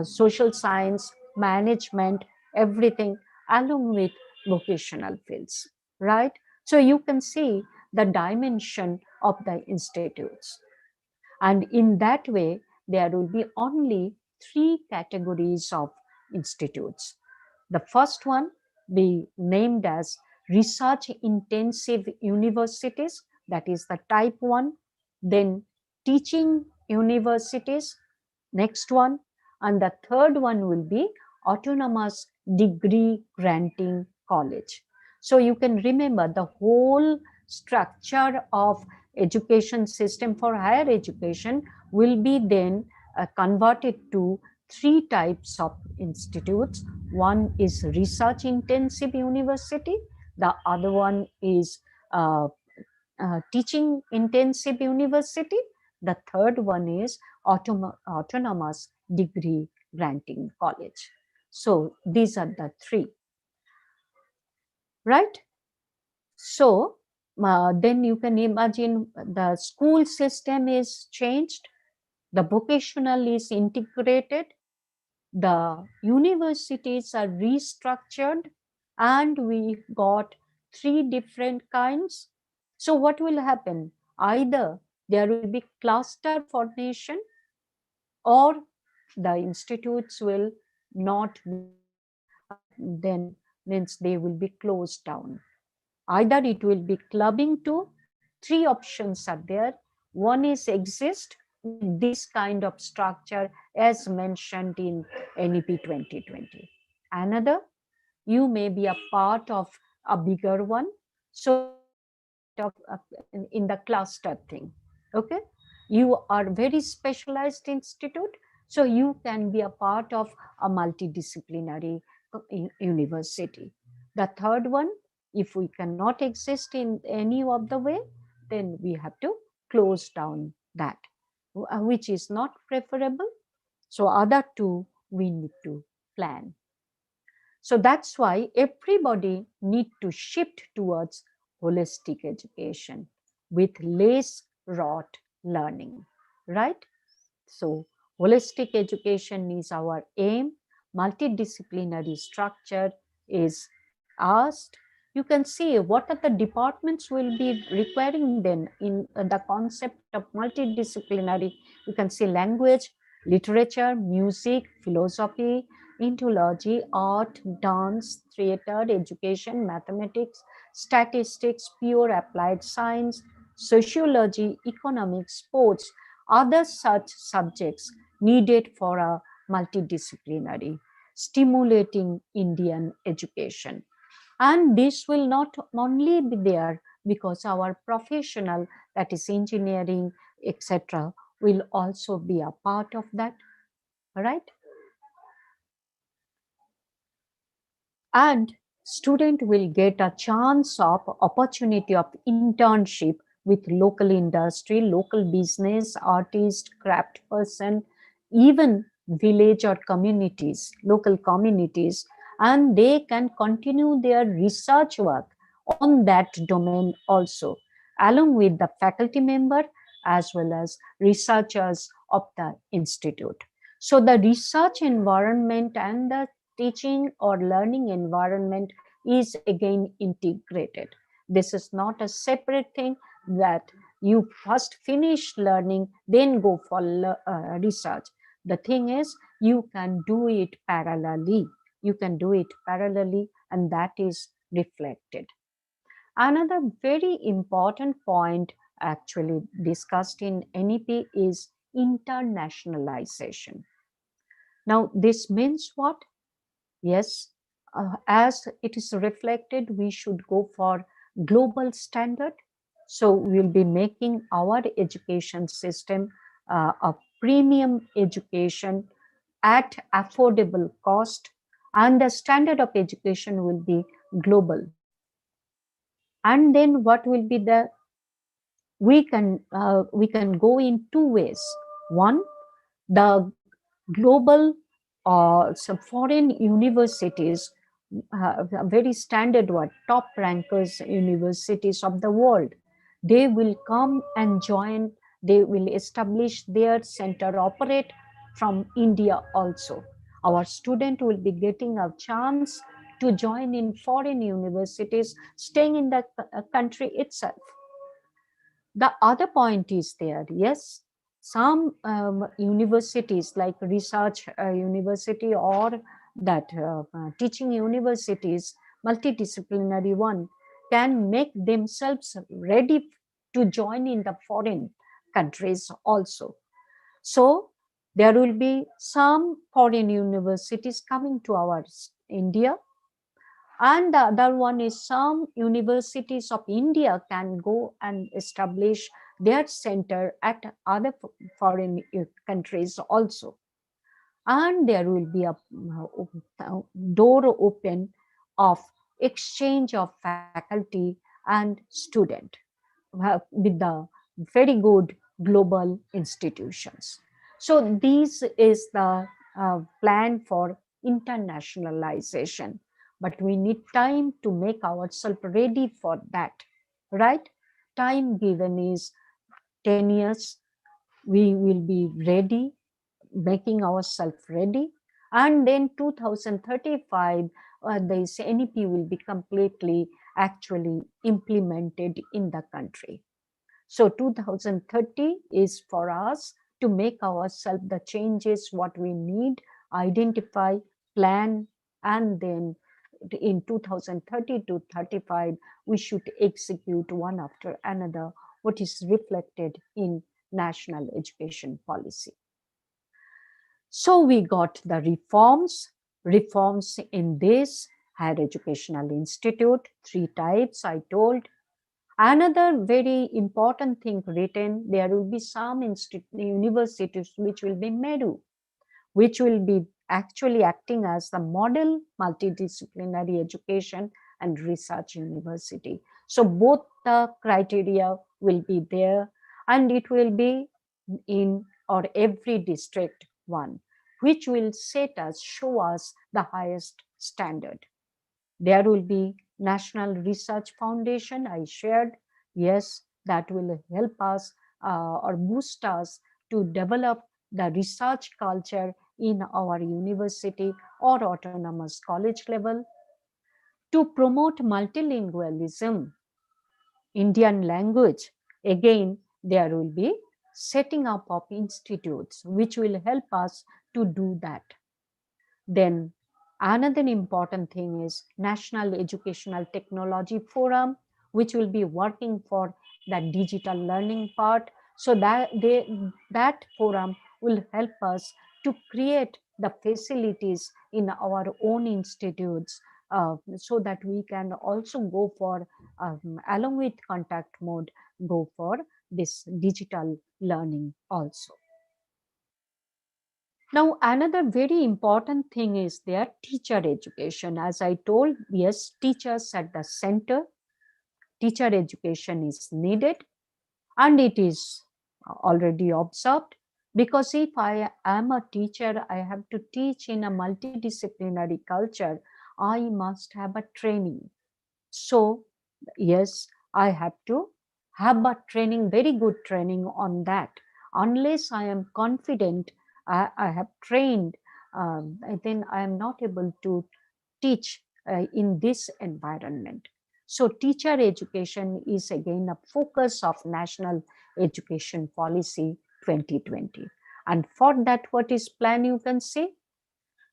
Speaker 1: social science, management, everything, along with vocational fields, right? So you can see the dimension of the institutes. And in that way, there will be only three categories of institutes. The first one be named as research intensive universities, that is the type 1, then teaching universities, next one, and the third one will be autonomous degree granting college. So you can remember the whole structure of education system for higher education will be then converted to three types of institutes. One is research intensive university, the other one is teaching intensive university, the third one is autonomous degree granting college. So these are the three, right? So then you can imagine the school system is changed, the vocational is integrated, the universities are restructured, and we got three different kinds. So what will happen? Either there will be cluster formation, or the institutes will not be then means they will be closed down. Either it will be clubbing to, three options are there. One is exist with this kind of structure as mentioned in NEP 2020. Another, you may be a part of a bigger one. So you are part of in the cluster thing. Okay, you are very specialized institute, so you can be a part of a multidisciplinary university. The third one, if we cannot exist in any of the way, then we have to close down that, which is not preferable. So other two we need to plan. So that's why everybody need to shift towards holistic education with less rote learning, right? So holistic education is our aim. Multidisciplinary structure is asked. You can see what are the departments will be requiring then in the concept of multidisciplinary. You can see language, literature, music, philosophy, ethnology, art, dance, theater, education, mathematics, statistics, pure applied science, sociology, economics, sports, other such subjects needed for a multidisciplinary, stimulating Indian education. And this will not only be there because our professional, that is engineering, etc., will also be a part of that, right? And student will get a chance of opportunity of internship with local industry, local business, artist, craft person, even village or communities, local communities, and they can continue their research work on that domain also, along with the faculty member as well as researchers of the institute. So the research environment and the teaching or learning environment is again integrated. This is not a separate thing that you first finish learning, then go for research. The thing is, you can do it parallelly. You can do it parallelly, and that is reflected. Another very important point actually discussed in NEP is internationalization. Now, this means what? Yes, as it is reflected, we should go for global standard. So we'll be making our education system a premium education at affordable cost, and the standard of education will be global. And then what will be the, we can go in two ways. One, the global some foreign universities, very standard one, top rankers universities of the world, they will come and join, they will establish their center, operate from India also. Our student will be getting a chance to join in foreign universities, staying in the country itself. The other point is there, yes, some universities like research university or that teaching universities, multidisciplinary one, can make themselves ready to join in the foreign countries also. So there will be some foreign universities coming to our India, and the other one is some universities of India can go and establish their center at other foreign countries also. And there will be a door open of exchange of faculty and student with the very good global institutions. So this is the plan for internationalization, but we need time to make ourselves ready for that, right? Time given is 10 years. We will be ready, making ourselves ready, and then 2035 this NEP will be completely actually implemented in the country. So 2030 is for us to make ourselves the changes what we need, identify, plan, and then in 2030 to 35 we should execute one after another what is reflected in national education policy. So we got the reforms in this higher educational institute, three types I told. Another very important thing written, there will be some universities which will be MERU, which will be actually acting as the model multidisciplinary education and research university. So both the criteria will be there, and it will be in or every district one, which will set us, show us the highest standard. There will be National Research Foundation, I shared. Yes, that will help us or boost us to develop the research culture in our university or autonomous college level. To promote multilingualism, Indian language, again, there will be setting up of institutes which will help us to do that. Then Another important thing is National Educational Technology Forum, which will be working for that digital learning part. So that forum will help us to create the facilities in our own institutes, so that we can also go for, along with contact mode, go for this digital learning also. Now, another very important thing is their teacher education. As I told, yes, teachers at the center, teacher education is needed, and it is already observed, because if I am a teacher, I have to teach in a multidisciplinary culture, I must have a training. So, yes, I have to have a training, very good training on that. Unless I am confident, I have trained, then I am not able to teach in this environment. So, teacher education is again a focus of National Education Policy 2020. And for that, what is plan, you can say?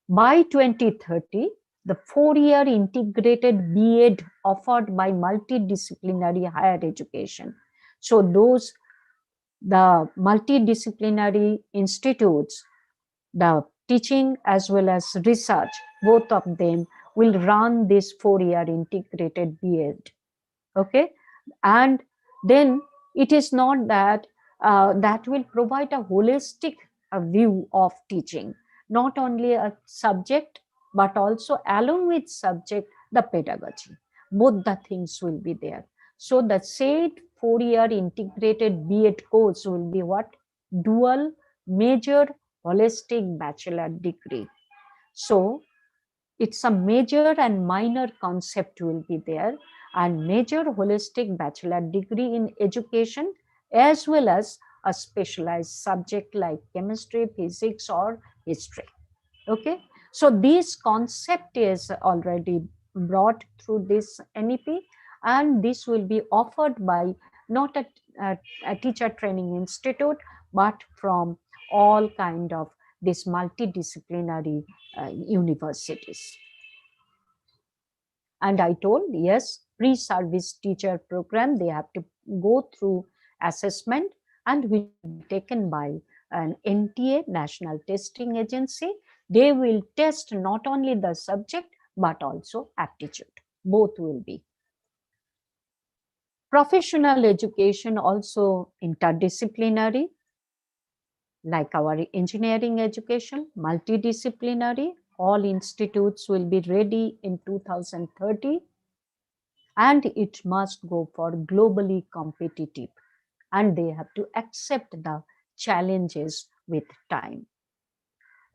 Speaker 1: By 2030, the 4-year integrated B.Ed offered by multidisciplinary higher education. So those, the multidisciplinary institutes, the teaching as well as research, both of them will run this 4-year integrated B.Ed. Okay, and then it is not that that will provide a holistic view of teaching, not only a subject but also along with subject the pedagogy, both the things will be there. So the said 4-year integrated B.Ed course will be what? Dual major holistic bachelor degree. So it's a major and minor concept will be there, and major holistic bachelor degree in education, as well as a specialized subject like chemistry, physics, or history. Okay, so this concept is already brought through this NEP, and this will be offered by not a teacher training institute, but from all kind of this multidisciplinary universities. And I told, yes, pre-service teacher program, they have to go through assessment, and which will be taken by an NTA, National Testing Agency. They will test not only the subject but also aptitude. Both will be. Professional education also interdisciplinary, like our engineering education, multidisciplinary. All institutes will be ready in 2030, and it must go for globally competitive, and they have to accept the challenges with time.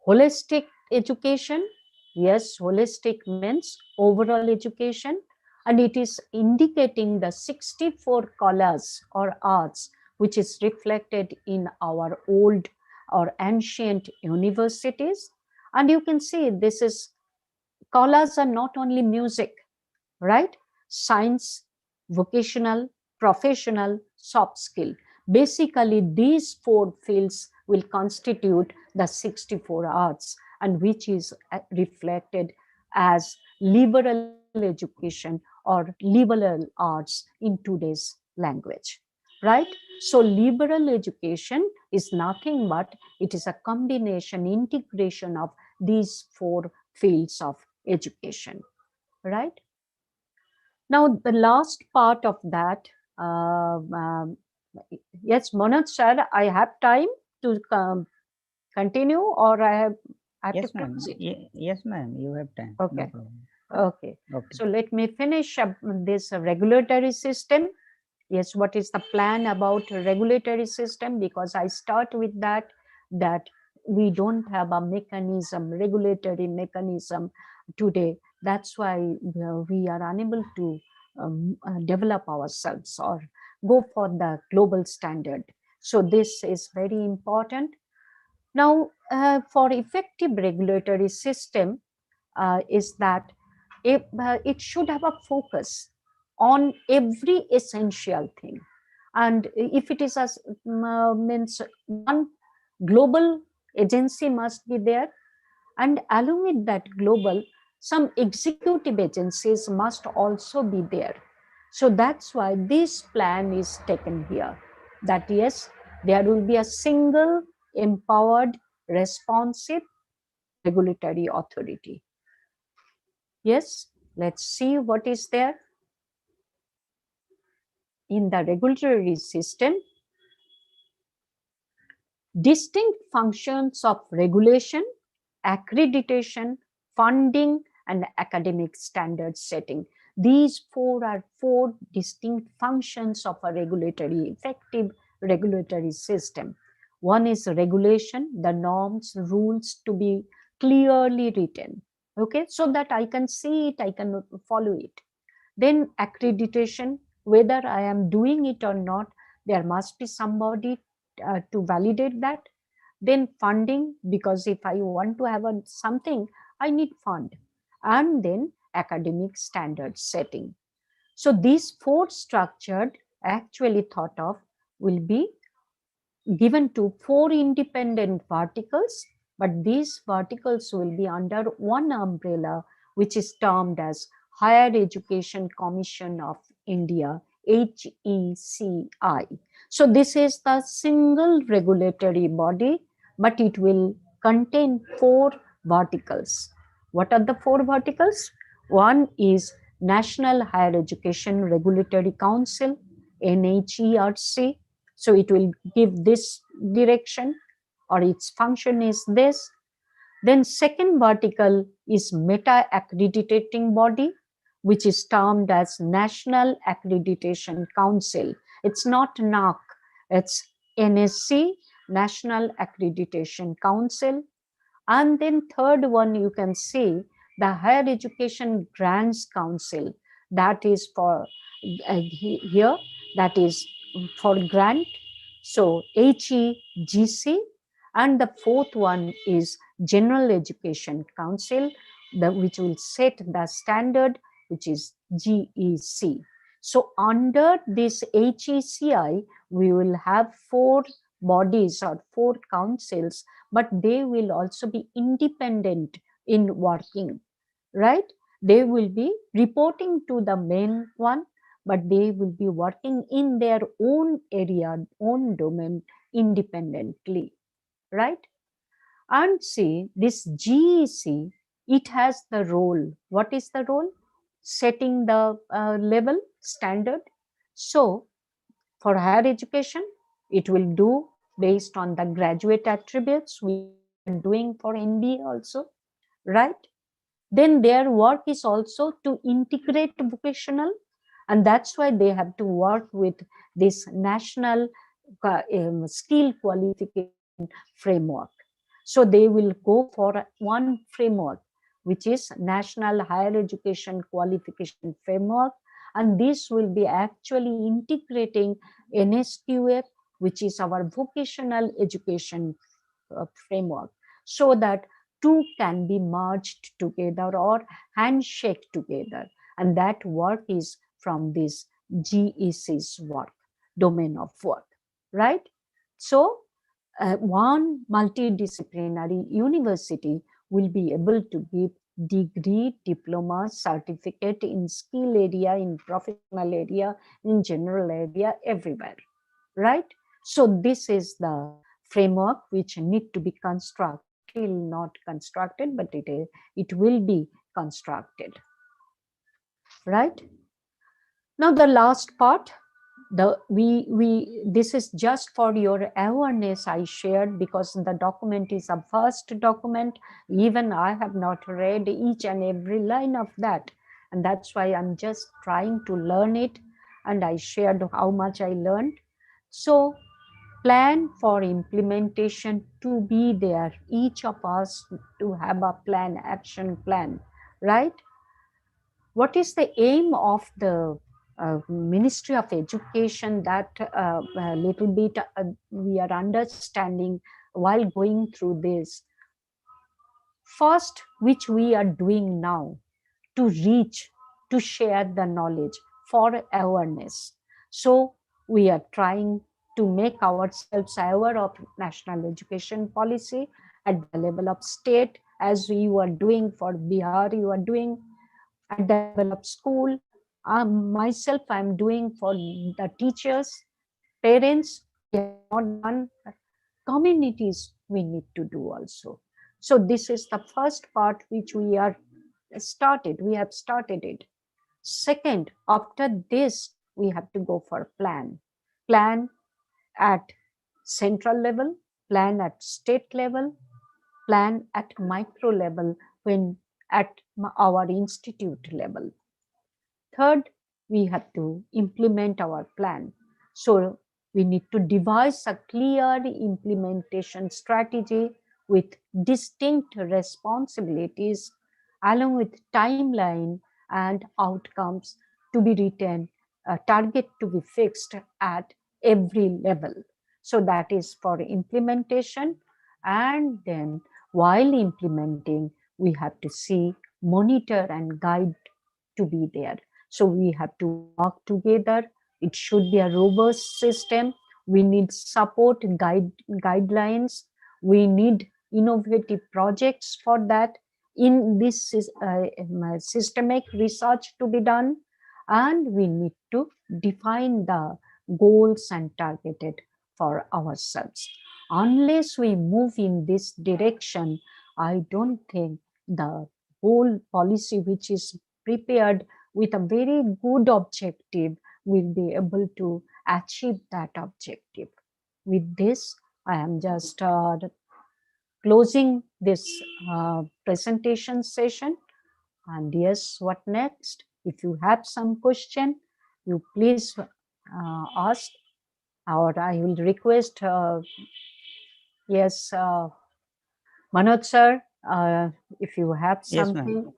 Speaker 1: Holistic education, yes, holistic means overall education, and it is indicating the 64 colors or arts which is reflected in our old or ancient universities. And you can see this is, colors are not only music, right? Science, vocational, professional, soft skill. Basically, these 4 fields will constitute the 64 arts, and which is reflected as liberal education or liberal arts in today's language, right? So liberal education is nothing but it is a combination, integration of these 4 fields of education, right? Now, the last part of that, yes, Manoj sir, I have time to continue, or I have to
Speaker 2: Yes, ma'am.
Speaker 1: close it.
Speaker 2: Yes, ma'am. You have time. No
Speaker 1: Okay,
Speaker 2: problem.
Speaker 1: okay.
Speaker 2: Okay.
Speaker 1: So let me finish up this regulatory system. Yes, what is the plan about regulatory system? Because I start with that we don't have a mechanism, regulatory mechanism today. That's why we are unable to develop ourselves or go for the global standard. So this is very important. Now, for effective regulatory system, is that it should have a focus on every essential thing. And if it is as means one global agency must be there, and along with that global, some executive agencies must also be there. So that's why this plan is taken here, that yes, there will be a single empowered responsive regulatory authority. Yes, let's see what is there in the regulatory system. Distinct functions of regulation, accreditation, funding, and academic standard setting. These four are four distinct functions of a regulatory, effective regulatory system. One is regulation, the norms, rules to be clearly written, okay, so that I can see it, I can follow it. Then accreditation, whether I am doing it or not, there must be somebody to validate that. Then funding, because if I want to have something, I need fund. And then academic standard setting. So these four structured, actually thought of, will be given to four independent verticals, but these verticals will be under one umbrella, which is termed as Higher Education Commission of India, HECI. So this is the single regulatory body, but it will contain four verticals. What are the four verticals? One is National Higher Education Regulatory Council, NHERC. So it will give this direction, or its function is this. Then second vertical is meta accrediting body, which is termed as National Accreditation Council. It's not NAC, it's NSC, National Accreditation Council. And then third one, you can see the Higher Education Grants Council, that is for here, that is for grant. So HEGC. And the fourth one is General Education Council, which will set the standard, which is GEC. So under this HECI, we will have four bodies or four councils, but they will also be independent in working, right? They will be reporting to the main one, but they will be working in their own area, own domain independently, right? And see, this GEC, it has the role. What is the role? Setting the level standard. So for higher education, it will do based on the graduate attributes, which we are doing for MBA also, right? Then their work is also to integrate vocational, and that's why they have to work with this national skill qualification framework. So they will go for one framework, which is National Higher Education Qualification Framework, and this will be actually integrating NSQF, which is our vocational education framework, so that two can be merged together or handshake together. And that work is from this GEC's work, domain of work, right? So one multidisciplinary university will be able to give degree, diploma, certificate in skill area, in professional area, in general area, everywhere, right? So this is the framework which need to be constructed, still not constructed, but it will be constructed, right? Now the last part, this is just for your awareness, I shared, because the document is a first document. Even I have not read each and every line of that, and that's why I'm just trying to learn it, and I shared how much I learned. So plan for implementation to be there, each of us to have a plan, action plan, right? What is the aim of the Ministry of Education, that a little bit we are understanding while going through this? First, which we are doing now, to reach, to share the knowledge for awareness. So we are trying to make ourselves aware of national education policy at the level of state, as you are doing for Bihar, you are doing at the level of school. Myself, I'm doing for the teachers, parents. We have not done. Communities we need to do also. So this is the first part which we have started it. Second, after this, we have to go for plan at central level, plan at state level, plan at micro level, when at our institute level. Third, we have to implement our plan. So we need to devise a clear implementation strategy with distinct responsibilities, along with timeline and outcomes to be written, a target to be fixed at every level. So that is for implementation. And then while implementing, we have to see, monitor and guide to be there. So we have to work together. It should be a robust system. We need support, guidelines. We need innovative projects for that. In this systemic research to be done, and we need to define the goals and targeted for ourselves. Unless we move in this direction, I don't think the whole policy which is prepared with a very good objective will be able to achieve that objective. With this, I am just closing this presentation session. And yes, what next? If you have some question, you please ask, or I will request, yes, Manoj sir, if you have
Speaker 2: Yes, ma'am.
Speaker 1: something.